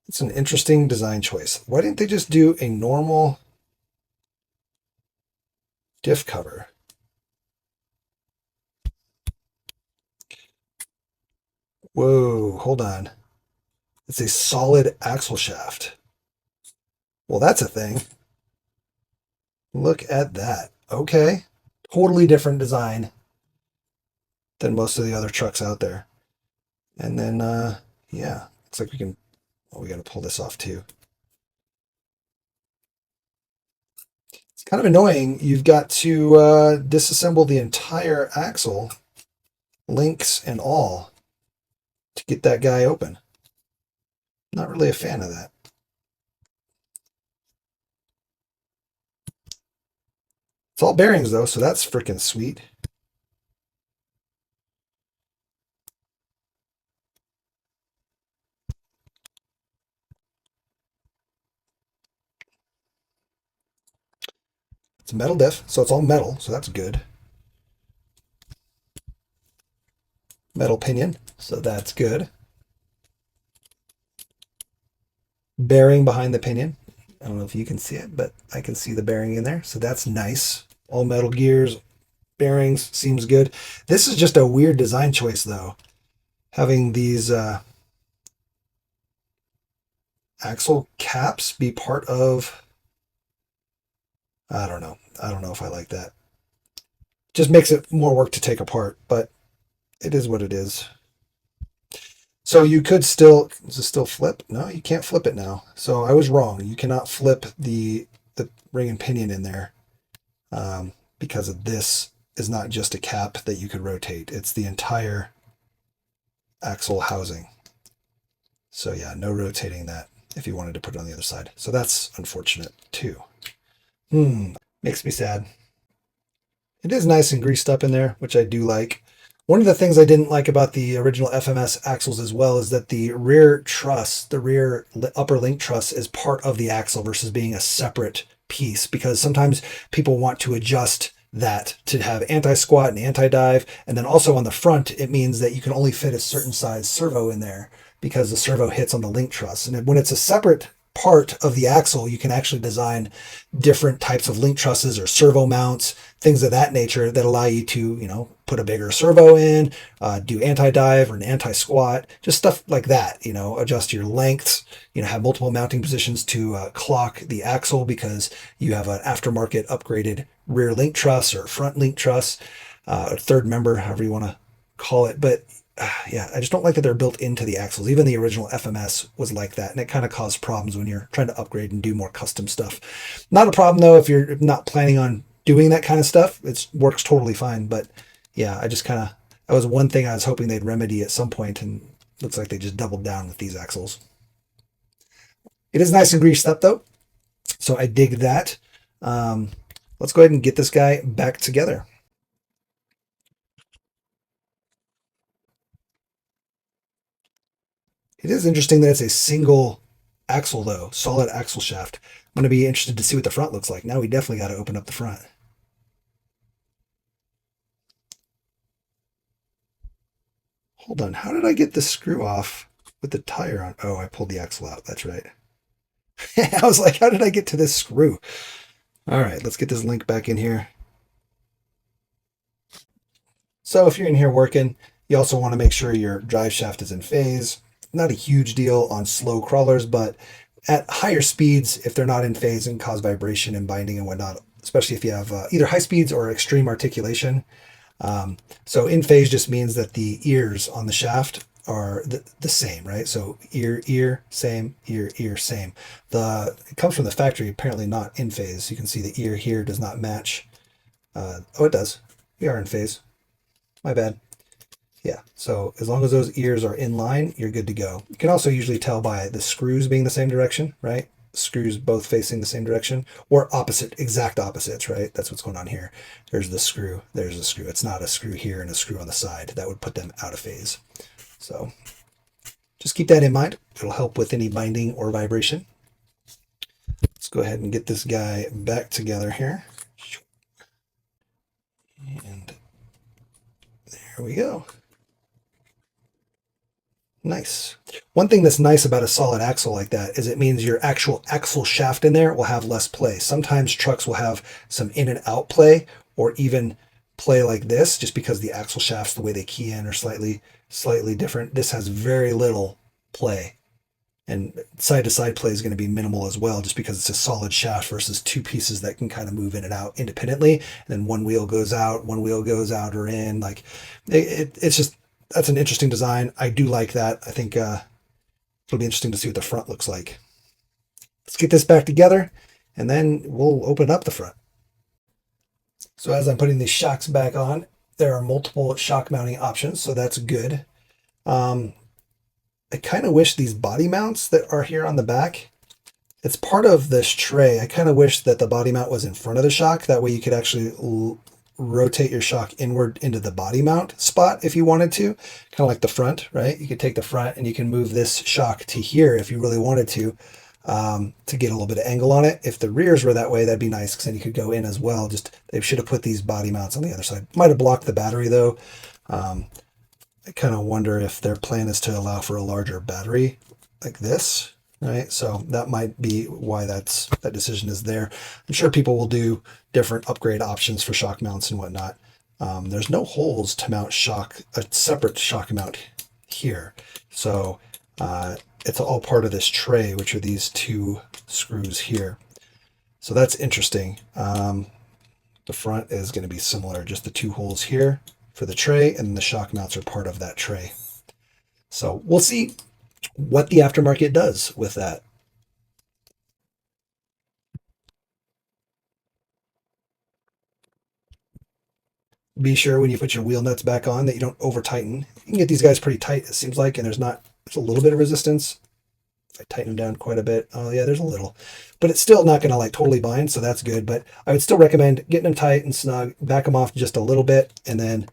It's an interesting design choice. Why didn't they just do a normal diff cover? Whoa, hold on. It's a solid axle shaft. Well, that's a thing. Look at that. Okay. Totally different design than most of the other trucks out there. And then, yeah, looks like we can, we got to pull this off too. It's kind of annoying. You've got to disassemble the entire axle, links and all, to get that guy open. Not really a fan of that. It's all bearings though, so that's freaking sweet. It's a metal diff, so it's all metal, so that's good. Metal pinion, so that's good. Bearing behind the pinion. I don't know if you can see it, but I can see the bearing in there, so that's nice. All metal gears, bearings, seems good. This is just a weird design choice though. Having these axle caps be part of, I don't know. I don't know if I like that. Just makes it more work to take apart, but it is what it is. So you could still, does it still flip? No, you can't flip it now. So I was wrong. You cannot flip the ring and pinion in there because of this is not just a cap that you could rotate. It's the entire axle housing. So yeah, no rotating that if you wanted to put it on the other side. So that's unfortunate too. Makes me sad. It is nice and greased up in there, which I do like. One of the things I didn't like about the original FMS axles as well is that the rear truss, the rear upper link truss, is part of the axle versus being a separate piece, because sometimes people want to adjust that to have anti-squat and anti-dive. And then also on the front, it means that you can only fit a certain size servo in there because the servo hits on the link truss. And when it's a separate part of the axle, you can actually design different types of link trusses or servo mounts, things of that nature that allow you to, put a bigger servo in, do anti-dive or an anti-squat, just stuff like that, adjust your lengths, have multiple mounting positions to clock the axle because you have an aftermarket upgraded rear link truss or front link truss, a third member, however you want to call it. But yeah, I just don't like that they're built into the axles. Even the original FMS was like that, and it kind of caused problems when you're trying to upgrade and do more custom stuff. Not a problem though if you're not planning on doing that kind of stuff. It works totally fine. But yeah, that was one thing I was hoping they'd remedy at some point, and looks like they just doubled down with these axles. It is nice and greased up though, so I dig that. Let's go ahead and get this guy back together. It is interesting that it's a single axle though, solid axle shaft. I'm going to be interested to see what the front looks like. Now we definitely got to open up the front. Hold on, how did I get the screw off with the tire on? Oh, I pulled the axle out. That's right. I was like, how did I get to this screw? All right, let's get this link back in here. So if you're in here working, you also want to make sure your drive shaft is in phase. Not a huge deal on slow crawlers, but at higher speeds, if they're not in phase and cause vibration and binding and whatnot, especially if you have either high speeds or extreme articulation. So in phase just means that the ears on the shaft are the same, right? So ear, same, ear, same. It comes from the factory, apparently not in phase. You can see the ear here does not match. Oh, it does. We are in phase. My bad. Yeah, so as long as those ears are in line, you're good to go. You can also usually tell by the screws being the same direction, right? Screws both facing the same direction, or exact opposites, right? That's what's going on here. There's the screw, there's the screw. It's not a screw here and a screw on the side. That would put them out of phase. So just keep that in mind. It'll help with any binding or vibration. Let's go ahead and get this guy back together here. And there we go. Nice. One thing that's nice about a solid axle like that is it means your actual axle shaft in there will have less play. Sometimes trucks will have some in and out play, or even play like this, just because the axle shafts, the way they key in, are slightly different. This has very little play, and side to side play is going to be minimal as well, just because it's a solid shaft versus two pieces that can kind of move in and out independently. And then one wheel goes out or in. Like it's just, that's an interesting design. I do like that. I think it'll be interesting to see what the front looks like. Let's get this back together, and then we'll open up the front. So as I'm putting these shocks back on, there are multiple shock mounting options, so that's good. I kind of wish these body mounts that are here on the back, it's part of this tray. I kind of wish that the body mount was in front of the shock. That way you could actually rotate your shock inward into the body mount spot if you wanted to, kind of like the front, right? You could take the front and you can move this shock to here if you really wanted to get a little bit of angle on it. If the rears were that way, that'd be nice, because then you could go in as well. Just, they should have put these body mounts on the other side. Might have blocked the battery though. I kind of wonder if their plan is to allow for a larger battery like this, right? So that might be why that decision is there. I'm sure people will do different upgrade options for shock mounts and whatnot. There's no holes to mount a separate shock mount here. So it's all part of this tray, which are these two screws here. So that's interesting. The front is going to be similar, just the two holes here for the tray, and the shock mounts are part of that tray. So we'll see what the aftermarket does with that. Be sure when you put your wheel nuts back on that you don't over tighten. You can get these guys pretty tight, it seems like, and there's a little bit of resistance. If I tighten them down quite a bit, oh yeah, there's a little, but it's still not going to like totally bind, so that's good. But I would still recommend getting them tight and snug, back them off just a little bit, and then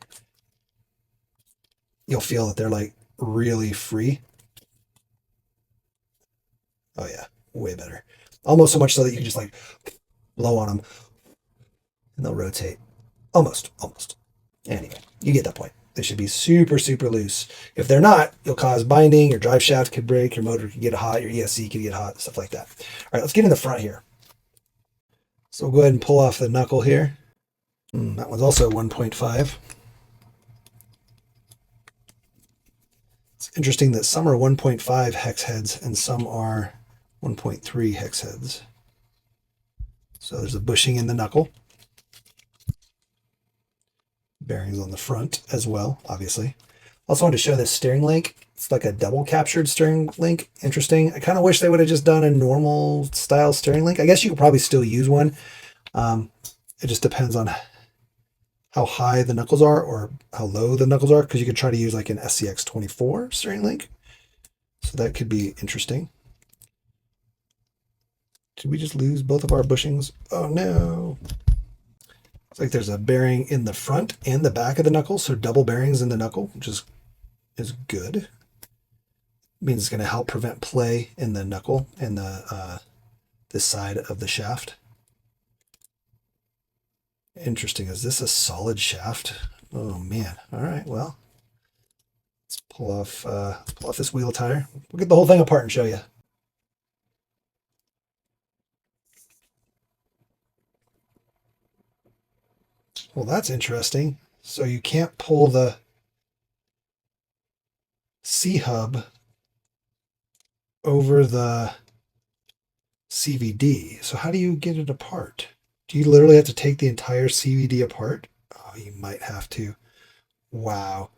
you'll feel that they're like really free. Oh yeah, way better. Almost so much so that you can just like blow on them and they'll rotate. Almost. Anyway, you get that point. They should be super, super loose. If they're not, you'll cause binding, your drive shaft could break, your motor could get hot, your ESC could get hot, stuff like that. All right, let's get in the front here. So we'll go ahead and pull off the knuckle here. That one's also 1.5. It's interesting that some are 1.5 hex heads and some are 1.3 hex heads. So there's a bushing in the knuckle. Bearings on the front as well, obviously. Also wanted to show this steering link. It's like a double captured steering link. Interesting. I kind of wish they would have just done a normal style steering link. I guess you could probably still use one. It just depends on how high the knuckles are or how low the knuckles are, because you could try to use like an FCX24 steering link. So that could be interesting. Did we just lose both of our bushings? Oh no. It's like there's a bearing in the front and the back of the knuckle, so double bearings in the knuckle, which is good. Means it's going to help prevent play in the knuckle and the this side of the shaft. Interesting. Is this a solid shaft? Oh man. All right. Well, let's pull off this wheel tire. We'll get the whole thing apart and show you. Well, that's interesting. So you can't pull the C-hub over the CVD. So how do you get it apart? Do you literally have to take the entire CVD apart? Oh, you might have to. Wow.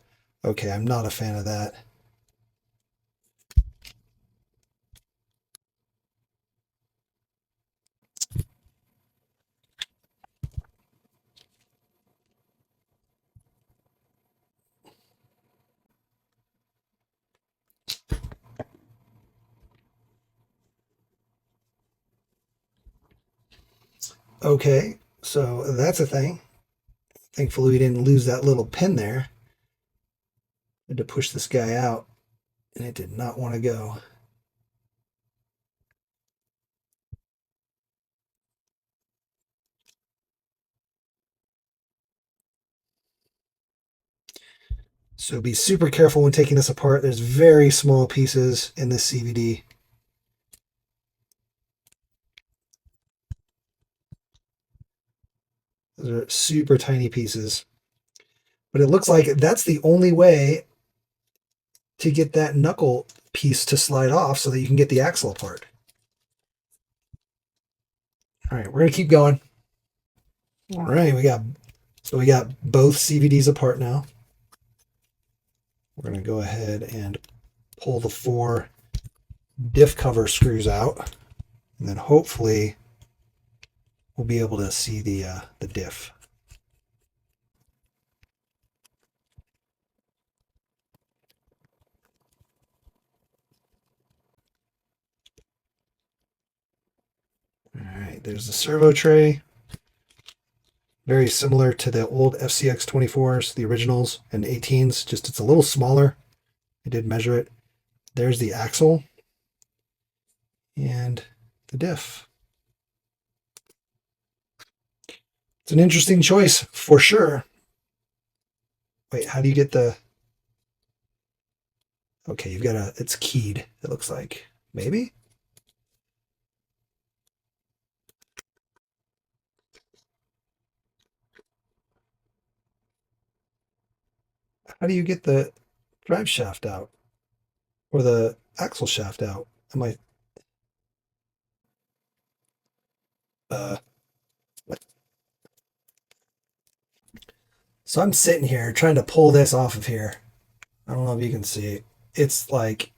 Okay, I'm not a fan of that. Okay, so that's a thing. Thankfully, we didn't lose that little pin there. I had to push this guy out, and it did not want to go. So be super careful when taking this apart. There's very small pieces in this CVD. Those are super tiny pieces. But it looks like that's the only way to get that knuckle piece to slide off so that you can get the axle apart. All right, we're going to keep going. All right, we got both CVDs apart now. We're going to go ahead and pull the 4 diff cover screws out, and then hopefully we'll be able to see the diff. All right, there's the servo tray. Very similar to the old FCX24s, the originals and 18s, just it's a little smaller. I did measure it. There's the axle and the diff. It's an interesting choice for sure. Wait, how do you get the... Okay, you've got it's keyed, it looks like. Maybe? How do you get the drive shaft out? Or the axle shaft out? Am I... What? So I'm sitting here trying to pull this off of here. I don't know if you can see. It's like...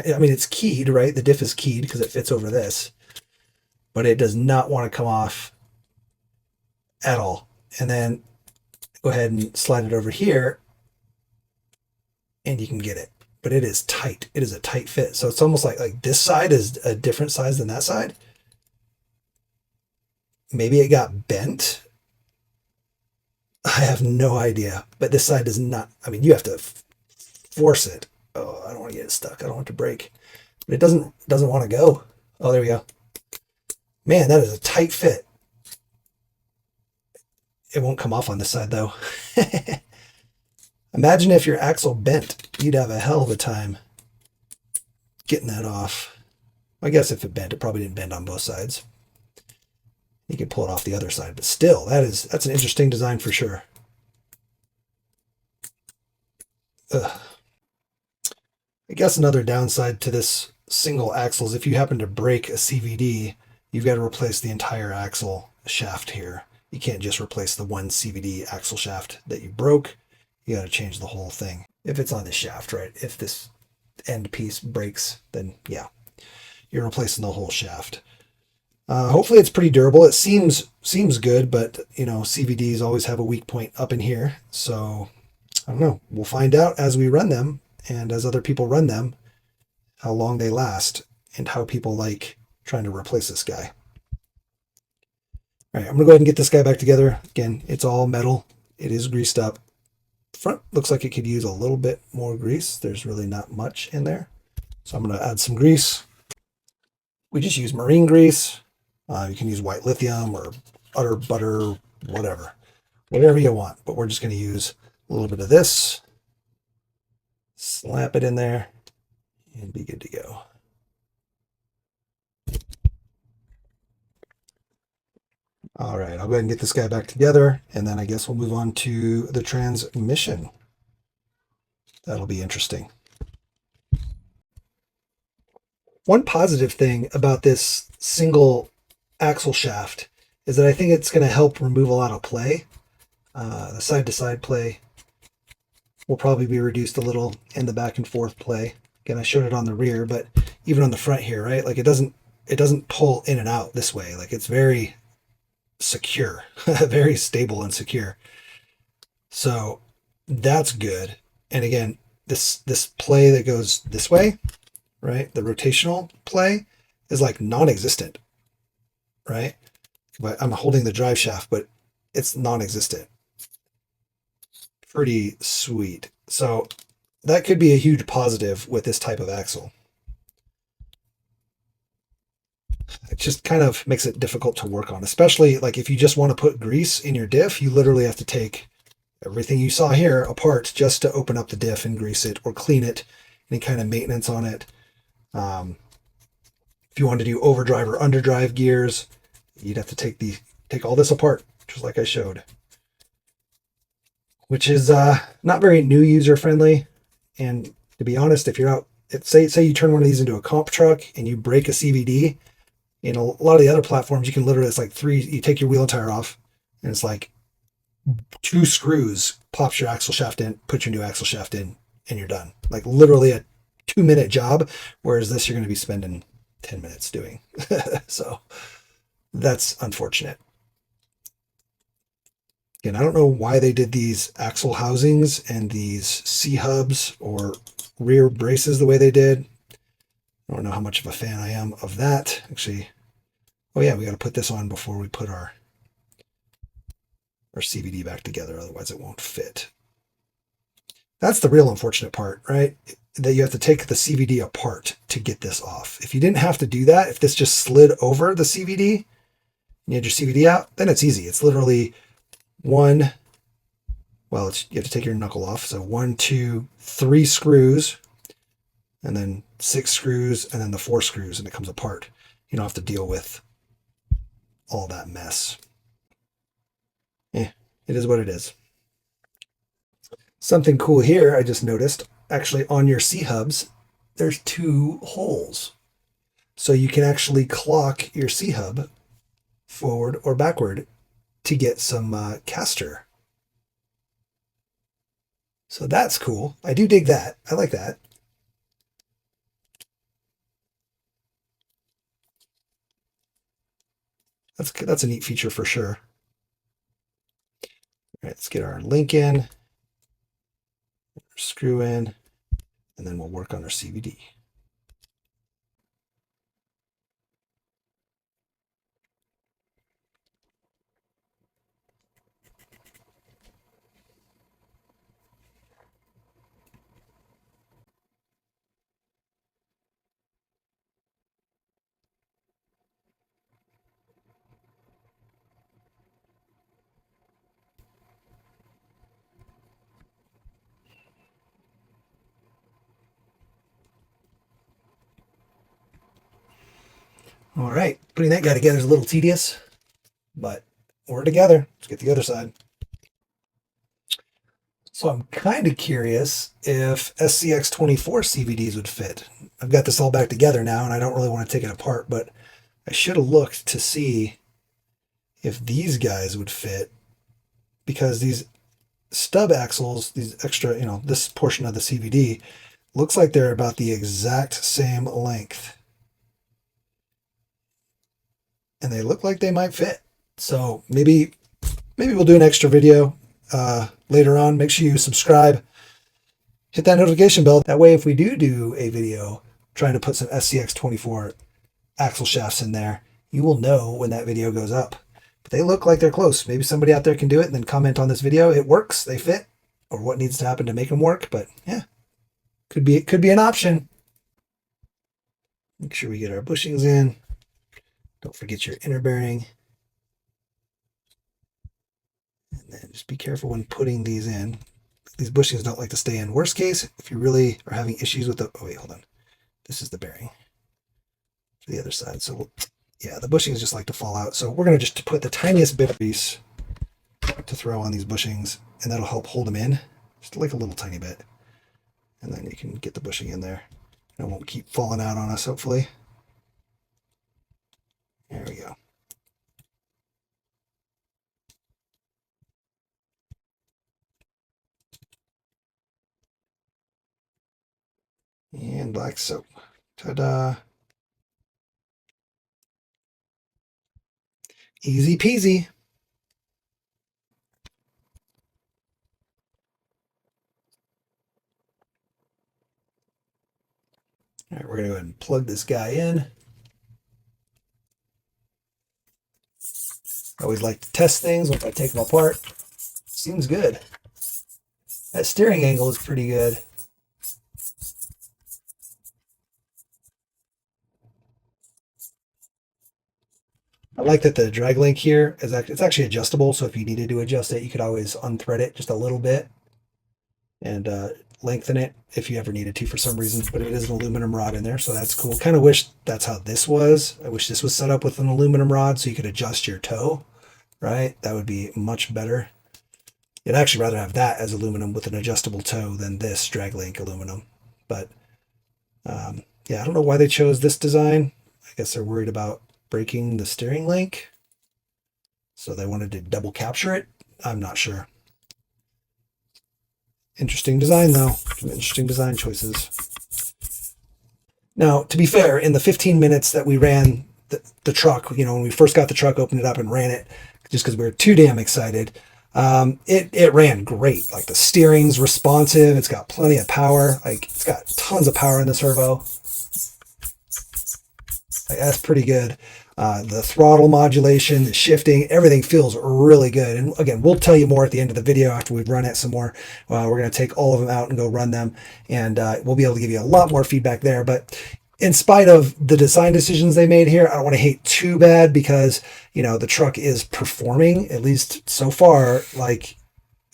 I mean, it's keyed, right? The diff is keyed because it fits over this. But it does not want to come off at all. And then go ahead and slide it over here and you can get it. But it is tight. It is a tight fit. So it's almost like this side is a different size than that side. Maybe it got bent. I have no idea. But this side does not. I mean, you have to force it. Oh, I don't want to get it stuck. I don't want it to break. But it doesn't want to go. Oh, there we go. Man, that is a tight fit. It won't come off on this side though. Imagine if your axle bent. You'd have a hell of a time getting that off. I guess if it bent, it probably didn't bend on both sides. You could pull it off the other side, but still, that's an interesting design for sure. Ugh. I guess another downside to this single axle is if you happen to break a CVD, you've got to replace the entire axle shaft here. You can't just replace the one CVD axle shaft that you broke. You got to change the whole thing. If it's on the shaft, right? If this end piece breaks, then yeah, you're replacing the whole shaft. Hopefully it's pretty durable. It seems good, but you know, CVDs always have a weak point up in here. So I don't know. We'll find out as we run them and as other people run them, how long they last and how people like trying to replace this guy. All right, I'm gonna go ahead and get this guy back together. Again, it's all metal. It is greased up. The front looks like it could use a little bit more grease. There's really not much in there. So I'm going to add some grease. We just use marine grease. You can use white lithium or utter butter, whatever you want. But we're just going to use a little bit of this, slap it in there, and be good to go. All right, I'll go ahead and get this guy back together, and then I guess we'll move on to the transmission. That'll be interesting. One positive thing about this single axle shaft is that I think it's going to help remove a lot of play. The side-to-side play will probably be reduced a little, and the back and forth play. Again, I showed it on the rear, but even on the front here, right? Like it doesn't pull in and out this way. Like it's very secure, very stable and secure. So that's good. And again, this play that goes this way, right? The rotational play is like non-existent, right? But I'm holding the drive shaft, but it's non-existent. Pretty sweet. So that could be a huge positive with this type of axle. It just kind of makes it difficult to work on, especially like if you just want to put grease in your diff, you literally have to take everything you saw here apart just to open up the diff and grease it or clean it, any kind of maintenance on it. If you want to do overdrive or underdrive gears, you'd have to take all this apart, just like I showed, which is not very new user friendly. And to be honest, if you're out, say you turn one of these into a comp truck and you break a CVD, you know, a lot of the other platforms, you can literally, it's like you take your wheel and tire off, and it's like 2 screws, pops your axle shaft in, put your new axle shaft in, and you're done. Like literally a 2-minute job, whereas this you're going to be spending 10 minutes doing. So that's unfortunate. Again, I don't know why they did these axle housings and these C-hubs or rear braces the way they did. I don't know how much of a fan I am of that. Actually, oh yeah, we got to put this on before we put our CVD back together, otherwise it won't fit. That's the real unfortunate part, right? That you have to take the CVD apart to get this off. If you didn't have to do that, if this just slid over the CVD, and you had your CVD out, then it's easy. It's literally you have to take your knuckle off. So 1, 2, 3 screws, and then 6 screws, and then the 4 screws, and it comes apart. You don't have to deal with all that mess. It is what it is. Something cool here, I just noticed, actually on your C-hubs, there's 2 holes. So you can actually clock your C-hub forward or backward to get some caster. So that's cool. I do dig that. I like that. That's a neat feature for sure. All right, let's get our link in, screw in, and then we'll work on our CVD. All right, putting that guy together is a little tedious, but we're together. Let's get the other side. So I'm kind of curious if SCX24 CVDs would fit. I've got this all back together now, and I don't really want to take it apart, but I should have looked to see if these guys would fit, because these stub axles, these extra, this portion of the CVD, looks like they're about the exact same length. And they look like they might fit. So maybe we'll do an extra video later on. Make sure you subscribe, hit that notification bell. That way, if we do a video trying to put some SCX24 axle shafts in there, you will know when that video goes up. But they look like they're close. Maybe somebody out there can do it and then comment on this video. It works, they fit. or what needs to happen to make them work, but yeah, could be an option. Make sure we get our bushings in. Don't forget your inner bearing. And then just be careful when putting these in. These bushings don't like to stay in. Worst case, if you really are having issues with the, oh wait, hold on. This is the bearing for the other side. So yeah, the bushings just like to fall out. So we're going to just put the tiniest bit of grease to throw on these bushings, and that'll help hold them in, just like a little tiny bit. And then you can get the bushing in there. And it won't keep falling out on us, hopefully. There we go. And black soap. Ta-da. Easy peasy. All right, we're going to go ahead and plug this guy in. I always like to test things once I take them apart. Seems good. That steering angle is pretty good. I like that the drag link here is it's actually adjustable, so if you needed to adjust it, you could always unthread it just a little bit and lengthen it if you ever needed to for some reason. But it is an aluminum rod in there, so that's cool. Kind of wish that's how this was. I wish this was set up with an aluminum rod so you could adjust your toe, right? That would be much better. I'd actually rather have that as aluminum with an adjustable toe than this drag link aluminum. But yeah, I don't know why they chose this design. I guess they're worried about breaking the steering link, so they wanted to double capture it. I'm not sure. Interesting design though. Interesting design choices. Now, to be fair, in the 15 minutes that we ran the truck, you know, when we first got the truck, opened it up and ran it, just because we were too damn excited, it ran great. Like the steering's responsive. It's got plenty of power. Like it's got tons of power in the servo. Like, that's pretty good. The throttle modulation, the shifting, everything feels really good. And again, we'll tell you more at the end of the video after we've run it some more. We're going to take all of them out and go run them, and we'll be able to give you a lot more feedback there. But in spite of the design decisions they made here, I don't want to hate too bad because, you know, the truck is performing, at least so far, like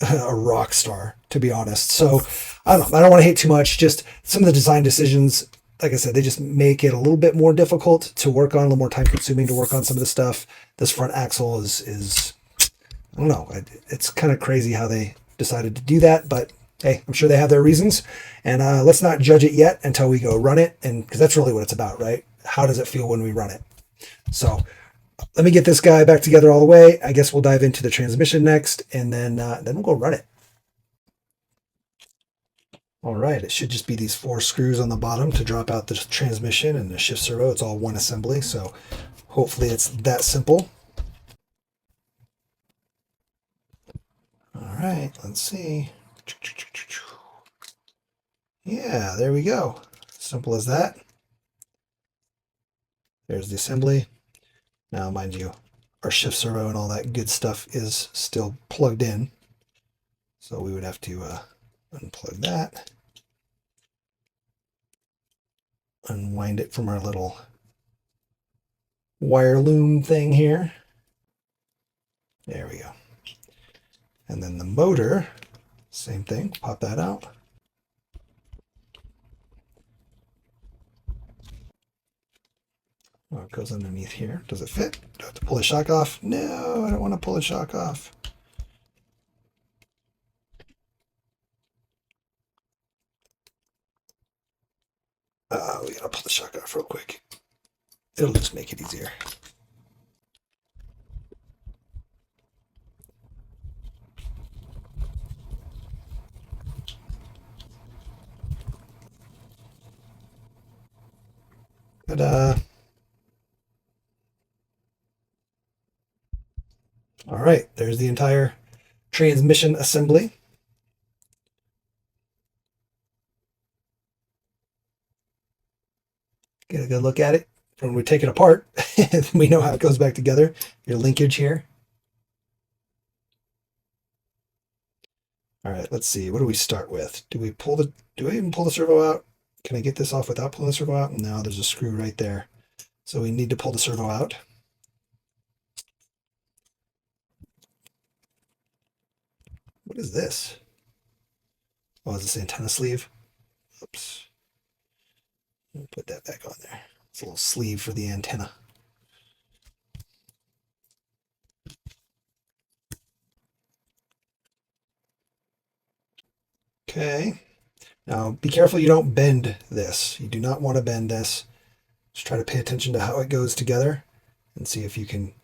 a rock star, to be honest. So I don't want to hate too much. Just some of the design decisions, like I said, they just make it a little bit more difficult to work on, a little more time consuming to work on some of the stuff. This front axle is I don't know. It's kind of crazy how they decided to do that, but hey, I'm sure they have their reasons. And let's not judge it yet until we go run it, and because that's really what it's about, right? How does it feel when we run it? So let me get this guy back together all the way. I guess we'll dive into the transmission next, and then we'll go run it. All right, it should just be these 4 screws on the bottom to drop out the transmission and the shift servo. It's all one assembly, so hopefully it's that simple. All right, let's see. Yeah, there we go. Simple as that. There's the assembly. Now, mind you, our shift servo and all that good stuff is still plugged in, so we would have to unplug that. Unwind it from our little wire loom thing here. There we go. And then the motor, same thing, pop that out. Oh, it goes underneath here. Does it fit? Do I have to pull the shock off? No, I don't want to pull the shock off. We gotta pull the shock off real quick. It'll just make it easier. Ta-da! All right, there's the entire transmission assembly. Get a good look at it. When we take it apart, we know how it goes back together. Your linkage here. All right, let's see. What do we start with? Do I even pull the servo out? Can I get this off without pulling the servo out? No, there's a screw right there. So we need to pull the servo out. What is this? Oh, is this antenna sleeve? Oops. Put that back on there. It's a little sleeve for the antenna. Okay. Now be careful you don't bend this. You do not want to bend this. Just try to pay attention to how it goes together and see if you can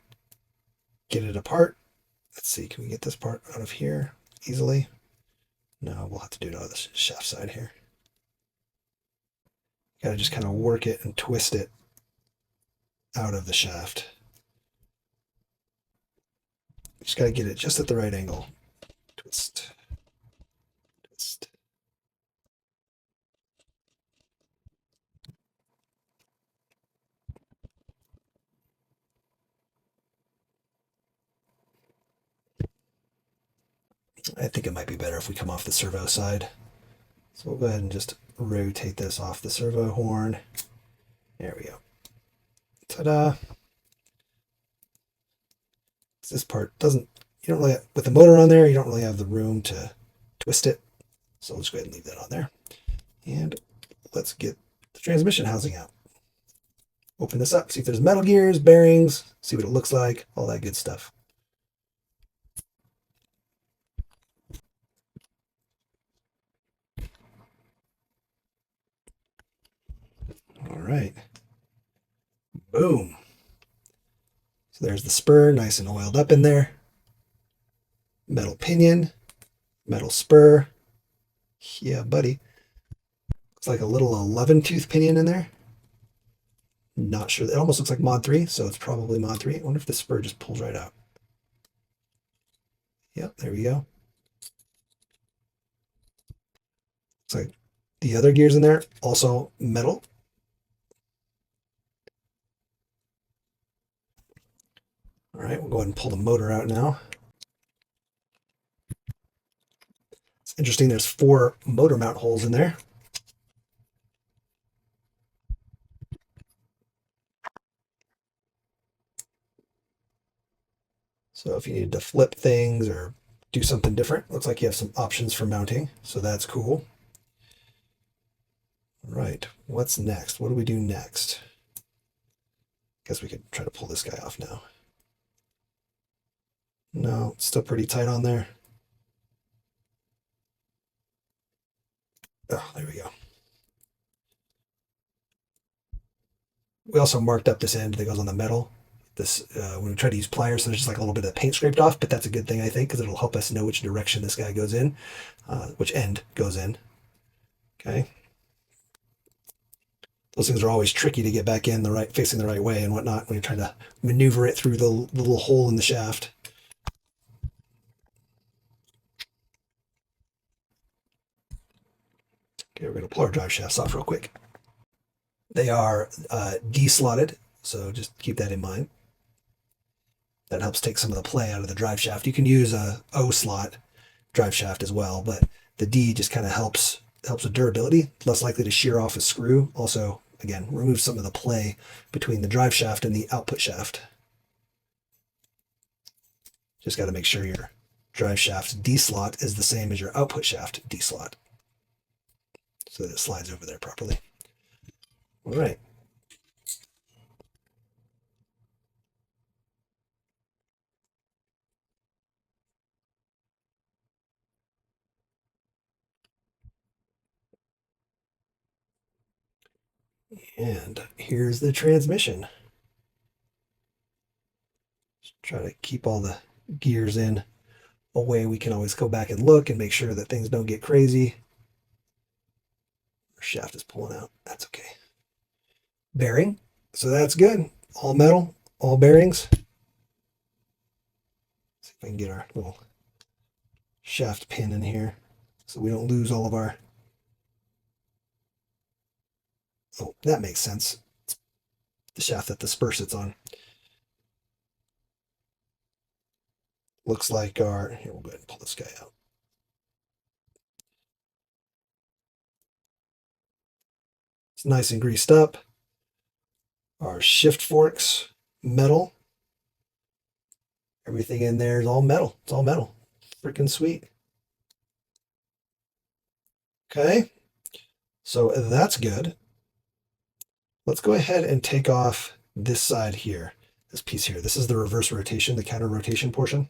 get it apart. Let's see, can we get this part out of here easily? No, we'll have to do it on the shaft side here. Got to just kind of work it and twist it out of the shaft. Just got to get it just at the right angle. Twist. Twist. I think it might be better if we come off the servo side. So we'll go ahead and just rotate this off the servo horn. There we go. Ta-da. This part doesn't, you don't really, with the motor on there, you don't really have the room to twist it. So let's go ahead and leave that on there. And let's get the transmission housing out. Open this up, see if there's metal gears, bearings, see what it looks like, all that good stuff. All right. Boom. So there's the spur, nice and oiled up in there. Metal pinion, metal spur. Yeah, buddy. Looks like a little 11-tooth pinion in there. Not sure. It almost looks like Mod 3, so it's probably Mod 3. I wonder if the spur just pulls right out. Yep, there we go. Looks like the other gears in there, also metal. All right, we'll go ahead and pull the motor out now. It's interesting, there's 4 motor mount holes in there. So if you needed to flip things or do something different, looks like you have some options for mounting, so that's cool. All right, what's next? What do we do next? Guess we could try to pull this guy off now. No, it's still pretty tight on there. Oh, there we go. We also marked up this end that goes on the metal. This when we try to use pliers, so there's just like a little bit of paint scraped off, but that's a good thing, I think, because it'll help us know which direction this guy goes in, which end goes in. Okay. Those things are always tricky to get back in facing the right way and whatnot when you're trying to maneuver it through the little hole in the shaft. Okay, we're going to pull our drive shafts off real quick. They are D-slotted, so just keep that in mind. That helps take some of the play out of the drive shaft. You can use a O-slot drive shaft as well, but the D just kind of helps with durability, less likely to shear off a screw. Also, again, remove some of the play between the drive shaft and the output shaft. Just got to make sure your drive shaft D-slot is the same as your output shaft D-slot, so that it slides over there properly. All right. And here's the transmission. Just try to keep all the gears in a way we can always go back and look and make sure that things don't get crazy. Our shaft is pulling out. That's okay. Bearing. So that's good. All metal, all bearings. See if I can get our little shaft pin in here so we don't lose all of our... Oh, that makes sense. It's the shaft that the spur sits on. Looks like our... Here, we'll go ahead and pull this guy out. It's nice and greased up. Our shift forks, metal. Everything in there is all metal. It's all metal. Freaking sweet. Okay, so that's good. Let's go ahead and take off this side here, this piece here. This is the reverse rotation, the counter rotation portion.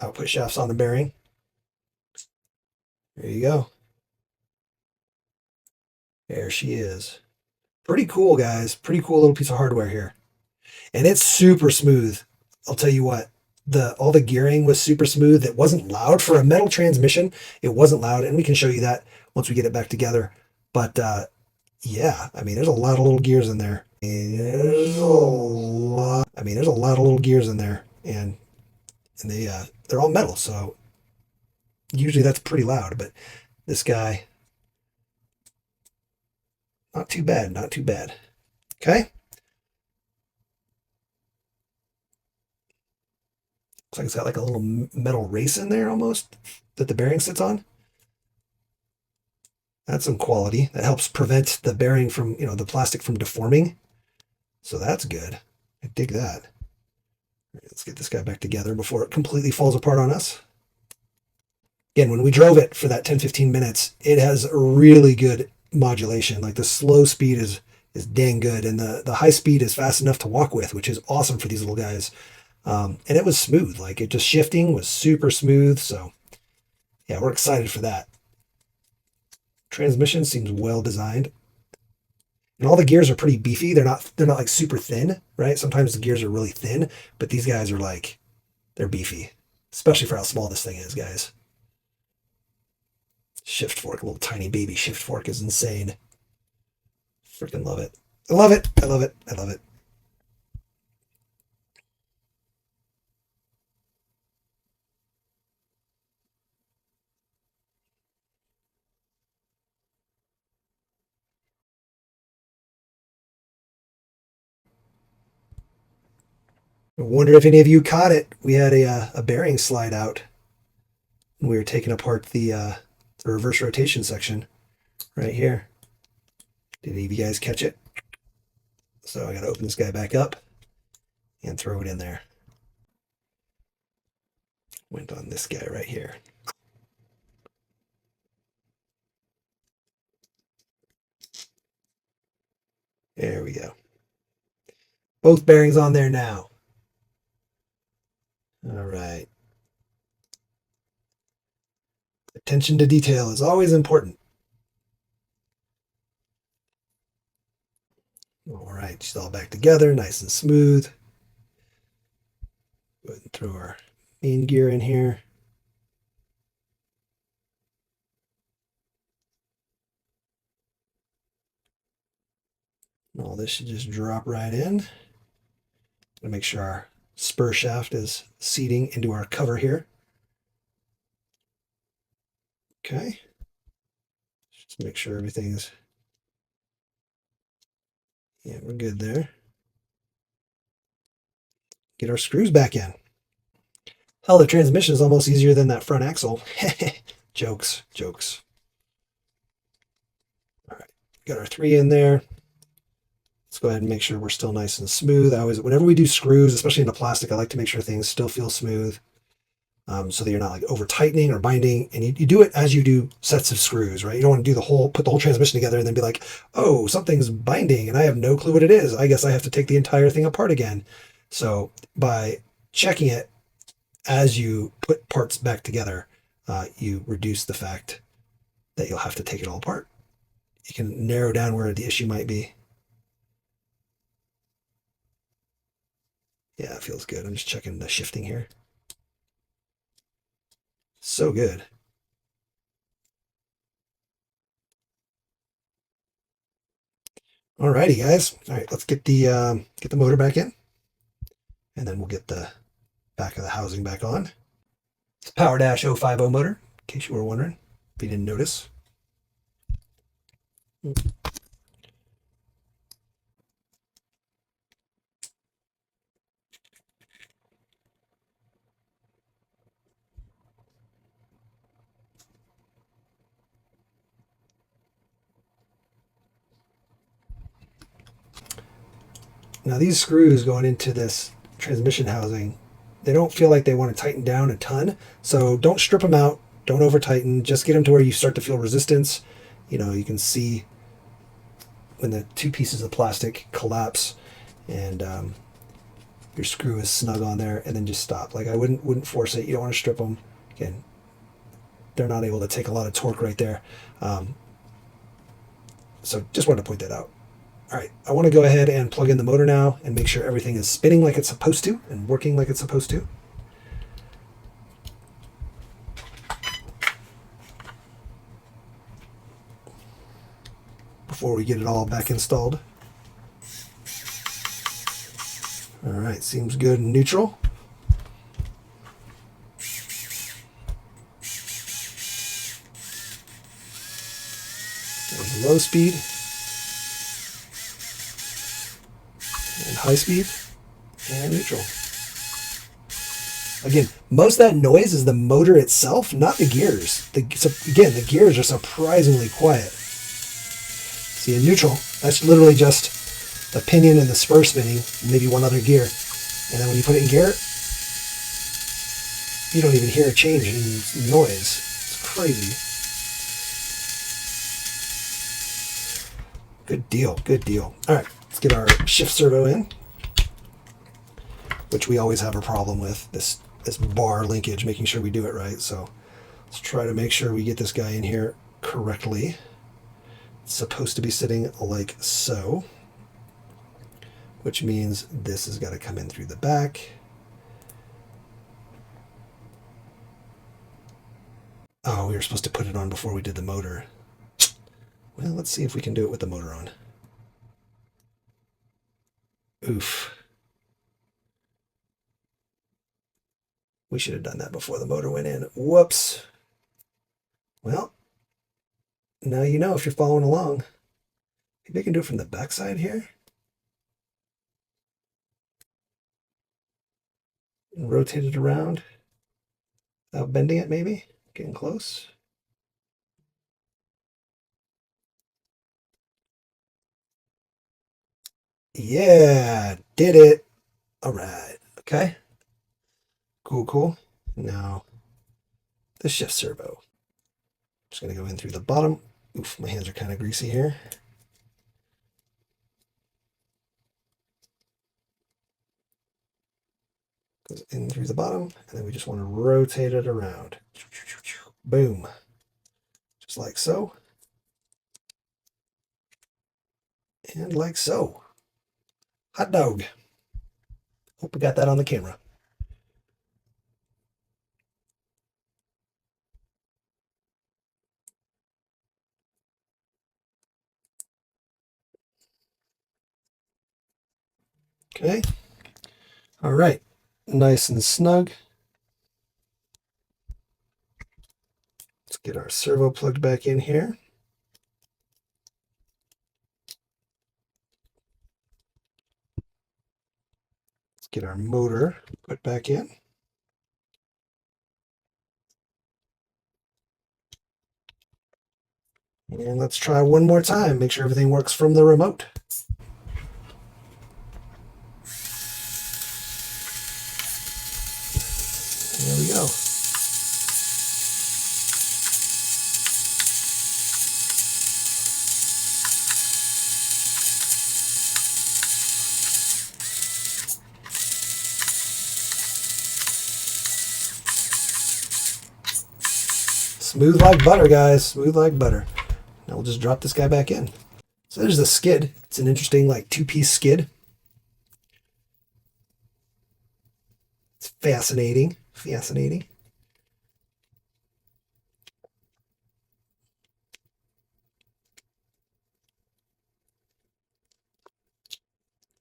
Output shafts on the bearing. There you go. There she is. Pretty cool, guys. Pretty cool little piece of hardware here. And it's super smooth. I'll tell you what, all the gearing was super smooth. It wasn't loud for a metal transmission. It wasn't loud, and we can show you that once we get it back together. But yeah, I mean, there's a lot of little gears in there. There's a lot of little gears in there, and they're all metal, so usually that's pretty loud. But this guy, not too bad, not too bad. Okay. Looks like it's got like a little metal race in there almost that the bearing sits on. That's some quality. That helps prevent the bearing from, the plastic from deforming. So that's good. I dig that. Let's get this guy back together before it completely falls apart on us. Again, when we drove it for that 10-15 minutes, it has really good modulation. Like the slow speed is dang good, and the high speed is fast enough to walk with, which is awesome for these little guys. And it was smooth. Like it just shifting was super smooth. So yeah, we're excited for that. Transmission seems well designed. And all the gears are pretty beefy. They're not like super thin, right? Sometimes the gears are really thin, but these guys are like, they're beefy, especially for how small this thing is, guys. Shift fork, a little tiny baby shift fork is insane. Freaking love it. I love it. I love it. I love it. I wonder if any of you caught it. We had a bearing slide out when we were taking apart the reverse rotation section right here. Did any of you guys catch it? So I got to open this guy back up and throw it in there. Went on this guy right here. There we go. Both bearings on there now. All right. Attention to detail is always important. All right, she's all back together, nice and smooth. Go ahead and throw our main gear in here. All this should just drop right in. Make sure our spur shaft is seating into our cover here. Okay. Just make sure everything's, yeah, we're good there. Get our screws back in. Hell, the transmission is almost easier than that front axle. Jokes, jokes. All right, got our 3 in there. Let's go ahead and make sure we're still nice and smooth. Whenever we do screws, especially in the plastic, I like to make sure things still feel smooth, so that you're not like over tightening or binding. And you do it as you do sets of screws, right? You don't want to do put the whole transmission together and then be like, oh, something's binding and I have no clue what it is. I guess I have to take the entire thing apart again. So by checking it as you put parts back together, you reduce the fact that you'll have to take it all apart. You can narrow down where the issue might be. Yeah, it feels good. I'm just checking the shifting here. So good. Alrighty, guys. All right, let's get the motor back in, and then we'll get the back of the housing back on. It's Power Dash 050 motor, in case you were wondering, if you didn't notice. Now these screws going into this transmission housing, they don't feel like they want to tighten down a ton. So don't strip them out. Don't over tighten. Just get them to where you start to feel resistance. You know, you can see when the two pieces of plastic collapse and your screw is snug on there, and then just stop. Like I wouldn't force it. You don't want to strip them. Again, they're not able to take a lot of torque right there. So just wanted to point that out. All right, I want to go ahead and plug in the motor now and make sure everything is spinning like it's supposed to and working like it's supposed to. Before we get it all back installed. All right, seems good and neutral. There's low speed and high speed and neutral. Again, most of that noise is the motor itself, not the gears. Again, the gears are surprisingly quiet. See, in neutral, that's literally just the pinion and the spur spinning, maybe one other gear. And then when you put it in gear, you don't even hear a change in noise. It's crazy. Good deal, good deal. All right, let's get our shift servo in, which we always have a problem with, this bar linkage, making sure we do it right. So let's try to make sure we get this guy in here correctly. It's supposed to be sitting like so, which means this has got to come in through the back. Oh, we were supposed to put it on before we did the motor. Well, let's see if we can do it with the motor on. Oof. We should have done that before the motor went in. Whoops. Well, now you know if you're following along. Maybe I can do it from the backside here. And rotate it around without bending it, maybe. Getting close. Yeah, did it. All right. Okay. Cool, cool. Now, the shift servo. Just going to go in through the bottom. Oof, my hands are kind of greasy here. Goes in through the bottom, and then we just want to rotate it around. Boom. Just like so. And like so. Hot dog. Hope we got that on the camera. Okay. All right. Nice and snug. Let's get our servo plugged back in here. Let's get our motor put back in. And let's try one more time. Make sure everything works from the remote. There we go. Smooth like butter, guys. Smooth like butter. Now we'll just drop this guy back in. So there's the skid. It's an interesting, like, two-piece skid. It's fascinating. Fascinating.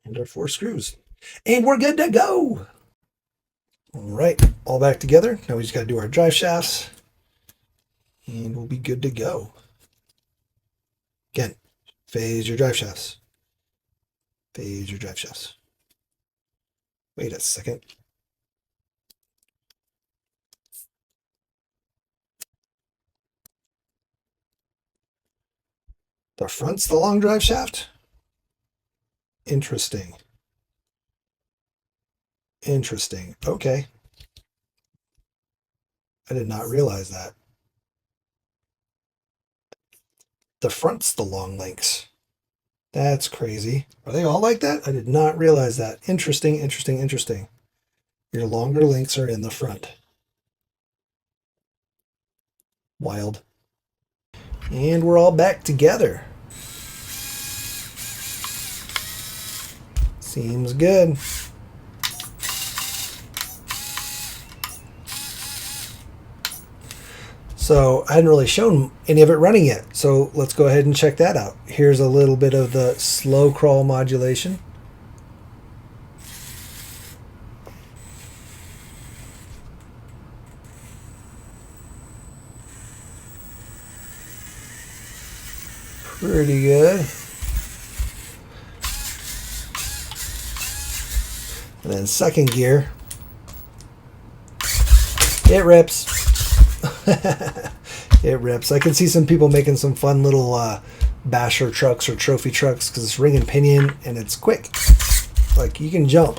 And our 4 screws. And we're good to go. All right, all back together. Now we just got to do our drive shafts. And we'll be good to go. Again, phase your drive shafts. Phase your drive shafts. Wait a second. The front's the long drive shaft? Interesting. Interesting. Okay. I did not realize that. The front's the long links. That's crazy. Are they all like that? I did not realize that. Interesting, interesting, interesting. Your longer links are in the front. Wild. And we're all back together. Seems good. So I hadn't really shown any of it running yet. So let's go ahead and check that out. Here's a little bit of the slow crawl modulation. Pretty good. And then second gear, it rips. It rips. I can see some people making some fun little basher trucks or trophy trucks because it's ring and pinion and it's quick. Like you can jump.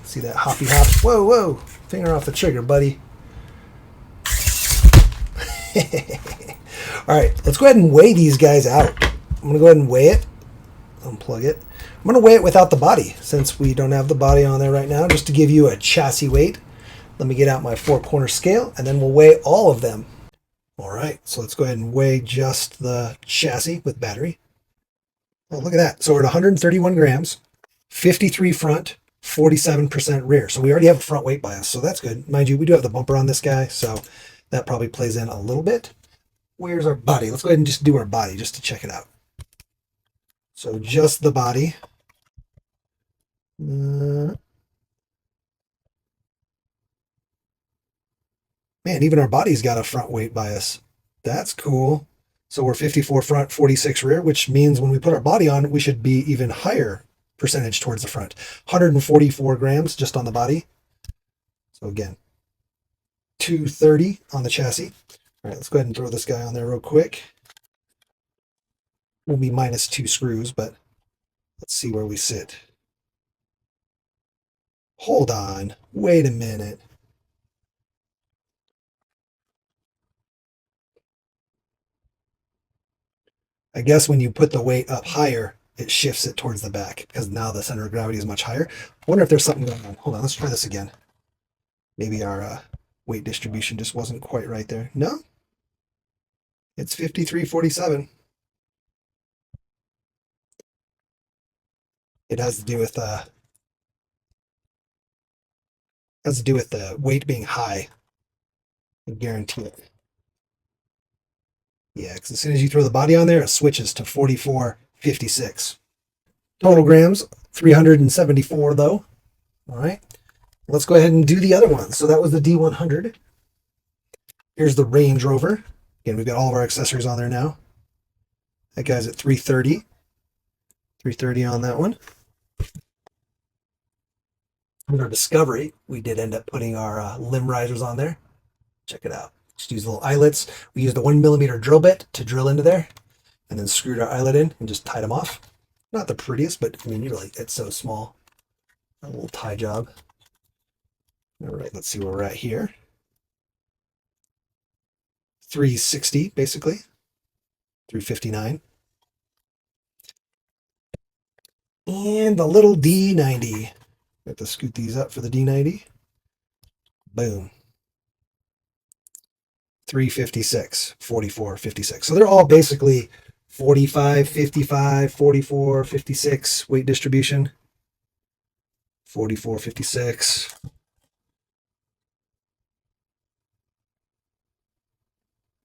See that hoppy hop? Whoa, whoa. Finger off the trigger, buddy. All right, let's go ahead and weigh these guys out. I'm going to go ahead and weigh it. Unplug it. I'm going to weigh it without the body since we don't have the body on there right now, just to give you a chassis weight. Let me get out my 4-corner scale and then we'll weigh all of them. All right, so let's go ahead and weigh just the chassis with battery. Oh, look at that. So we're at 131 grams, 53 front, 47% rear. So we already have a front weight bias, so that's good. Mind you, we do have the bumper on this guy, so that probably plays in a little bit. Where's our body? Let's go ahead and just do our body just to check it out. So just the body. Man, even our body's got a front weight bias. That's cool. So we're 54 front, 46 rear, which means when we put our body on, we should be even higher percentage towards the front. 144 grams just on the body. So again, 230 on the chassis. All right, let's go ahead and throw this guy on there real quick. We'll be minus 2 screws, but let's see where we sit. Hold on. Wait a minute. I guess when you put the weight up higher, it shifts it towards the back because now the center of gravity is much higher. I wonder if there's something going on. Hold on, let's try this again. Maybe our weight distribution just wasn't quite right there. No, it's 53-47. It has to do with the weight being high. I guarantee it. Yeah, because as soon as you throw the body on there, it switches to 44-56. Total grams, 374 though. All right, let's go ahead and do the other one. So that was the D100. Here's the Range Rover. Again, we've got all of our accessories on there now. That guy's at 330. 330 on that one. In our Discovery, we did end up putting our limb risers on there. Check it out. Just use little eyelets. We used a 1mm drill bit to drill into there, and then screwed our eyelet in and just tied them off. Not the prettiest, but I mean, really, it's so small. A little tie job. All right, let's see where we're at here. 360, basically. 359. And the little D90. Have to scoot these up for the D90. Boom. 356, 44, 56. So they're all basically 45, 55, 44, 56 weight distribution. 44, 56.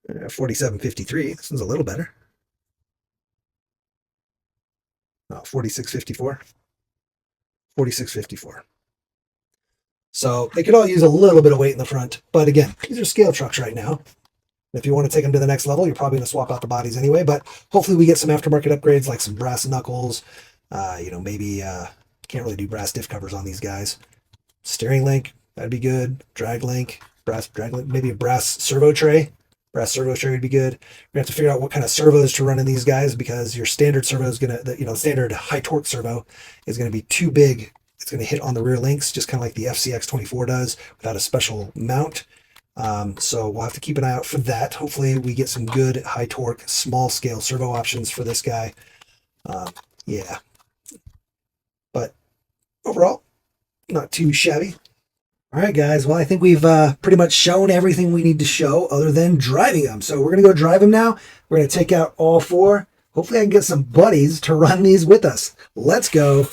Uh, 47, 53. This one's a little better. 46, 54. 46, 54. So they could all use a little bit of weight in the front. But again, these are scale trucks right now. If you want to take them to the next level, you're probably going to swap out the bodies anyway. But hopefully we get some aftermarket upgrades like some brass knuckles. Maybe can't really do brass diff covers on these guys. Steering link, that'd be good. Drag link, brass drag link, maybe a brass servo tray. Brass servo tray would be good. We're going to have to figure out what kind of servos to run in these guys because your standard servo is going to, standard high torque servo is going to be too big It's going to hit on the rear links, just kind of like the FCX24 does, without a special mount. So we'll have to keep an eye out for that. Hopefully we get some good high torque, small scale servo options for this guy. Yeah. But overall, not too shabby. All right, guys. Well, I think we've pretty much shown everything we need to show other than driving them. So we're going to go drive them now. We're going to take out all 4. Hopefully I can get some buddies to run these with us. Let's go.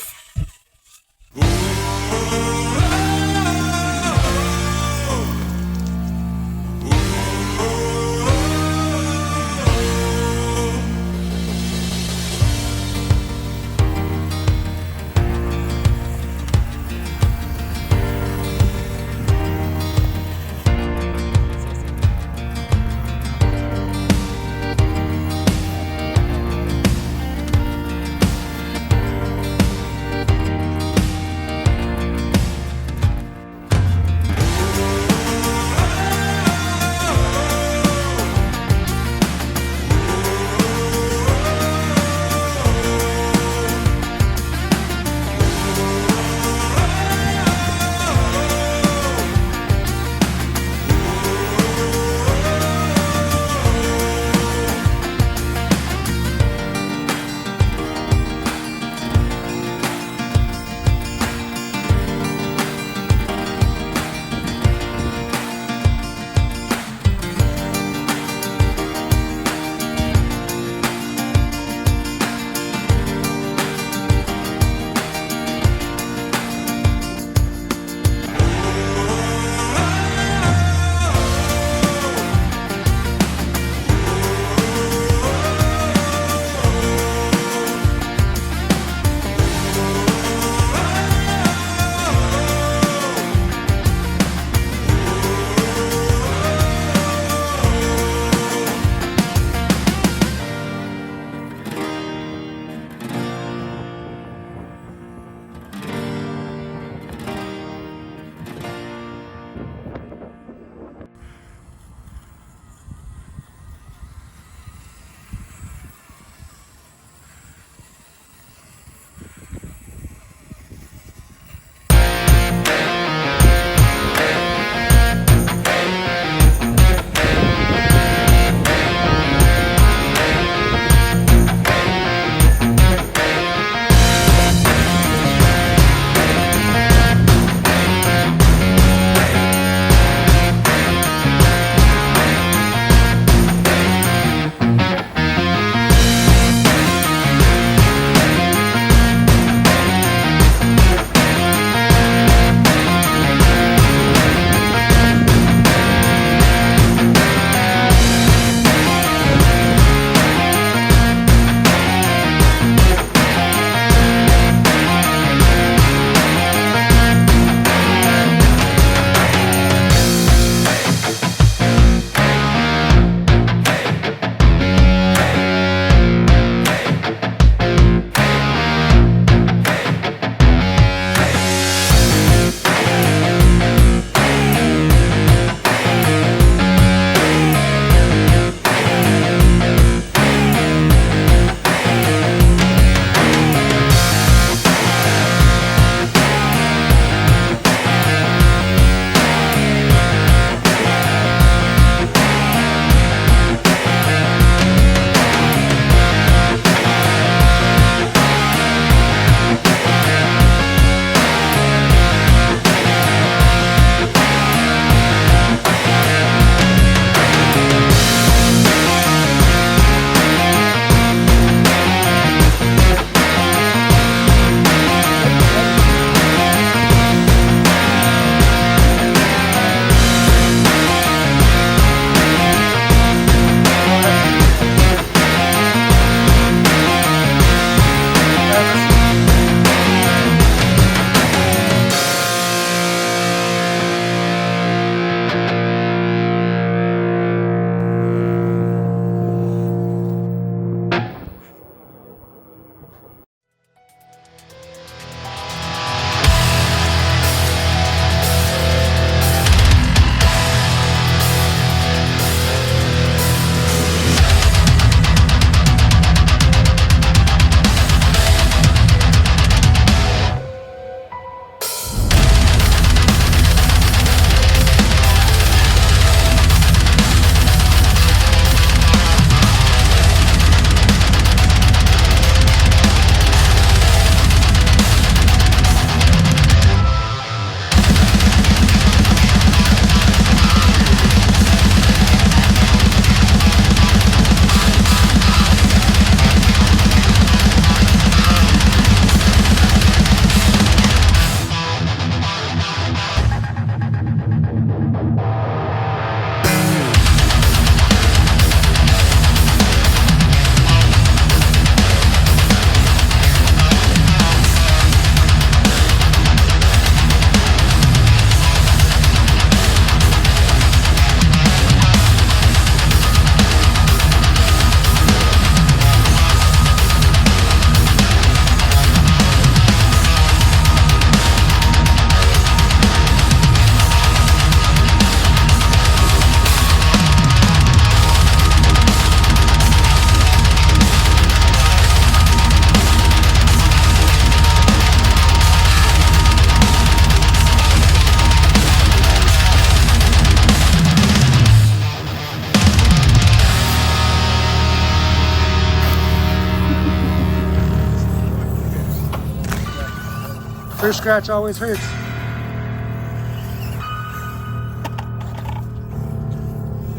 First scratch always hurts.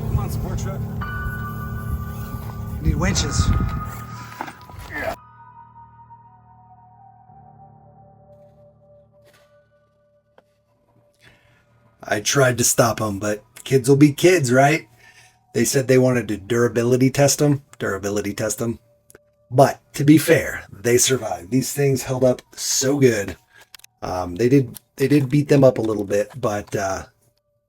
Come on, support truck. Need winches. I tried to stop them, but kids will be kids, right? They said they wanted to durability test them. But to be fair, they survived. These things held up so good. They did beat them up a little bit, but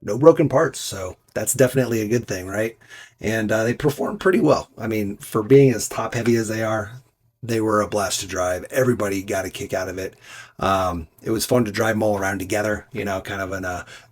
no broken parts. So that's definitely a good thing, right? And they performed pretty well. I mean, for being as top heavy as they were a blast to drive. Everybody got a kick out of it. It was fun to drive them all around together, you know, kind of an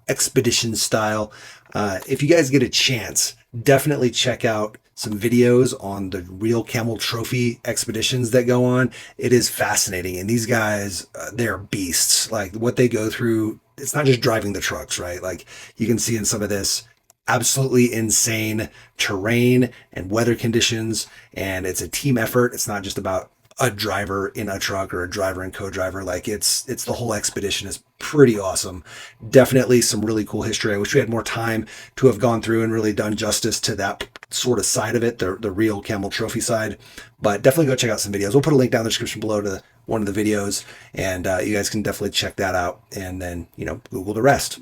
expedition style. If you guys get a chance, definitely check out some videos on the real Camel Trophy expeditions that go on. It is fascinating. And these guys, they're beasts. Like what they go through, it's not just driving the trucks, right? Like you can see in some of this absolutely insane terrain and weather conditions. And it's a team effort. It's not just about a driver in a truck or a driver and co-driver. Like it's the whole expedition is pretty awesome. Definitely some really cool history. I wish we had more time to have gone through and really done justice to that sort of side of it, the real Camel Trophy side. But definitely go check out some videos. We'll put a link down in the description below to one of the videos, and you guys can definitely check that out, and then, you know, Google the rest.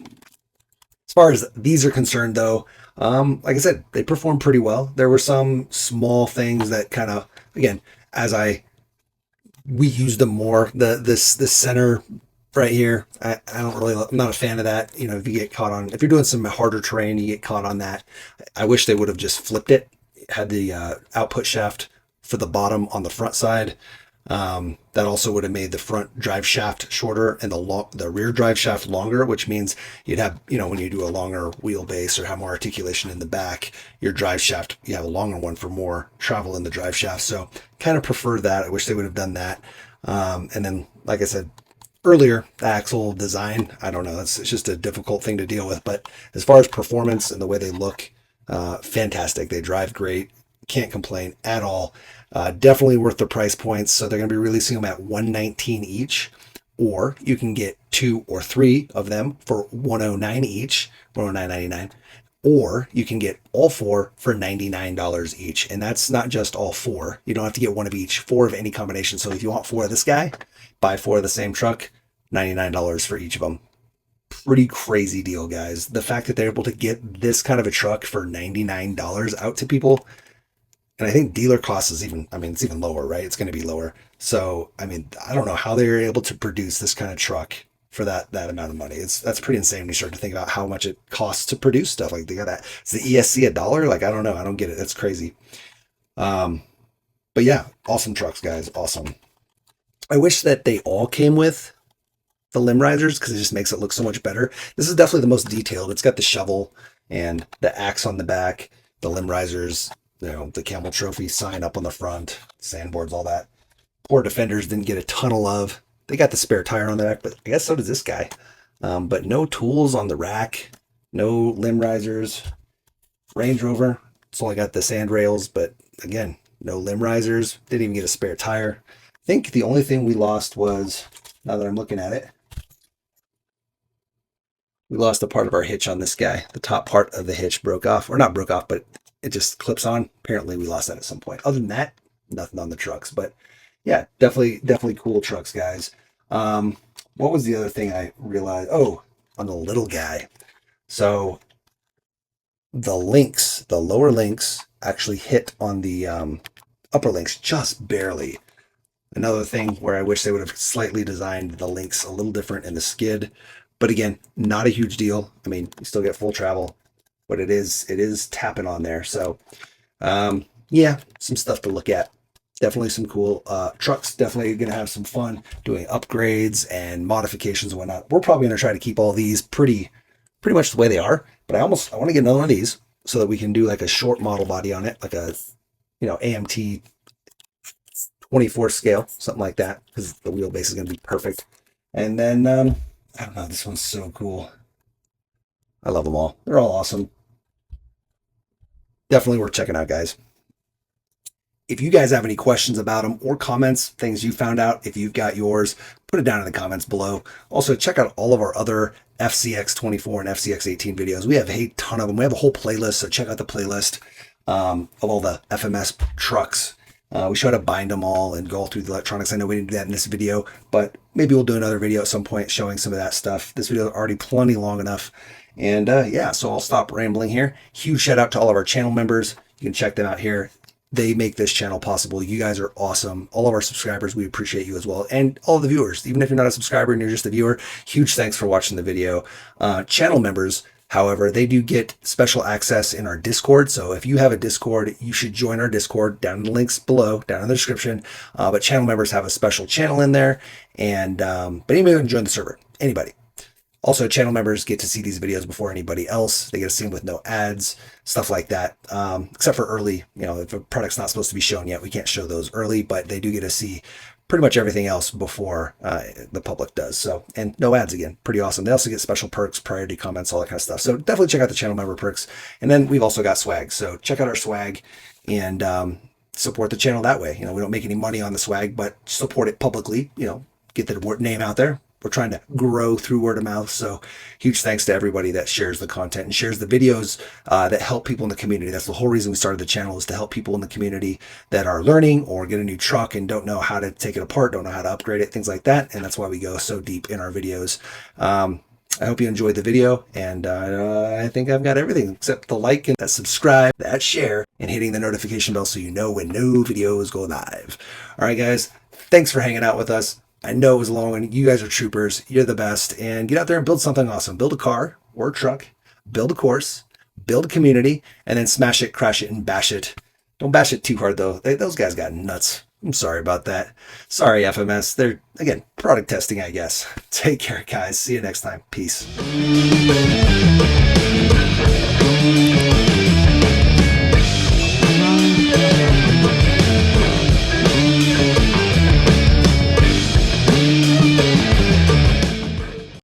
As far as these are concerned, though, like I said, they performed pretty well. There were some small things that kind of, again, as we used them more. This center right here, I'm not a fan of that. You know, if you you're doing some harder terrain, you get caught on that. I wish they would have just flipped it. Had the output shaft for the bottom on the front side. That also would have made the front drive shaft shorter and the rear drive shaft longer, which means you'd have, you know, when you do a longer wheelbase or have more articulation in the back, your drive shaft, you have a longer one for more travel in the drive shaft. So kind of prefer that. I wish they would have done that. And then, like I said earlier, the axle design, I don't know, it's just a difficult thing to deal with. But as far as performance and the way they look, fantastic. They drive great. Can't complain at all. Definitely worth the price points. So they're going to be releasing them at $119 each, or you can get 2 or 3 of them for $109 each, $109.99, or you can get all 4 for $99 each. And that's not just all 4. You don't have to get one of each, 4 of any combination. So if you want 4 of this guy, buy 4 of the same truck, $99 for each of them. Pretty crazy deal, guys. The fact that they're able to get this kind of a truck for $99 out to people. And I think dealer cost is it's even lower, right? It's going to be lower. So, I mean, I don't know how they're able to produce this kind of truck for that amount of money. That's pretty insane when you start to think about how much it costs to produce stuff. Like they got that. Is the ESC $1? Like, I don't know. I don't get it. That's crazy. But yeah, awesome trucks, guys. Awesome. I wish that they all came with the limb risers because it just makes it look so much better. This is definitely the most detailed. It's got the shovel and the axe on the back, the limb risers, you know, the Camel Trophy sign up on the front, sandboards, all that. Poor Defenders didn't get a ton of love. They got the spare tire on the back, but I guess so does this guy. But no tools on the rack, no limb risers. Range Rover, it's only got the sand rails, but again, no limb risers. Didn't even get a spare tire. I think the only thing we lost was, now that I'm looking at it, we lost a part of our hitch on this guy. The top part of the hitch broke off, or not broke off, but it just clips on. Apparently we lost that at some point. Other than that, nothing on the trucks. But yeah, definitely cool trucks, guys. What was the other thing I realized? Oh, on the little guy. So the links, the lower links actually hit on the upper links just barely. Another thing where I wish they would have slightly designed the links a little different in the skid. But again, not a huge deal. I mean, you still get full travel. But it is tapping on there. So, yeah, some stuff to look at. Definitely some cool trucks. Definitely going to have some fun doing upgrades and modifications and whatnot. We're probably going to try to keep all these pretty much the way they are. But I want to get another one of these so that we can do like a short model body on it, like a, you know, AMT 24 scale, something like that, because the wheelbase is going to be perfect. And then, I don't know, this one's so cool. I love them all. They're all awesome. Definitely worth checking out, guys. If you guys have any questions about them or comments, things you found out, if you've got yours, put it down in the comments below. Also, check out all of our other FCX24 and FCX18 videos. We have a ton of them. We have a whole playlist, so check out the playlist of all the FMS trucks. We show how to bind them all and go through the electronics. I know we didn't do that in this video, but maybe we'll do another video at some point showing some of that stuff. This video is already plenty long enough. And yeah, so I'll stop rambling here. Huge shout out to all of our channel members. You can check them out here. They make this channel possible. You guys are awesome. All of our subscribers, we appreciate you as well. And all the viewers, even if you're not a subscriber and you're just a viewer, huge thanks for watching the video. Channel members, however, they do get special access in our Discord. So if you have a Discord, you should join our Discord down in the links below, down in the description. But channel members have a special channel in there. And but anybody can join the server, anybody. Also, channel members get to see these videos before anybody else. They get to see them with no ads, stuff like that. Except for early, you know, if a product's not supposed to be shown yet, we can't show those early, but they do get to see pretty much everything else before the public does. So, and no ads again, pretty awesome. They also get special perks, priority comments, all that kind of stuff. So definitely check out the channel member perks. And then we've also got swag. So check out our swag and support the channel that way. You know, we don't make any money on the swag, but support it publicly, you know, get the name out there. We're trying to grow through word of mouth. So huge thanks to everybody that shares the content and shares the videos that help people in the community. That's the whole reason we started the channel, is to help people in the community that are learning or get a new truck and don't know how to take it apart, don't know how to upgrade it, things like that. And that's why we go so deep in our videos. I hope you enjoyed the video, and I think I've got everything except the like and that subscribe, that share, and hitting the notification bell so you know when new videos go live. All right, guys, thanks for hanging out with us. I know it was a long one. You guys are troopers. You're the best. And get out there and build something awesome. Build a car or a truck. Build a course. Build a community. And then smash it, crash it, and bash it. Don't bash it too hard, though. Those guys got nuts. I'm sorry about that. Sorry, FMS. They're, again, product testing, I guess. Take care, guys. See you next time. Peace.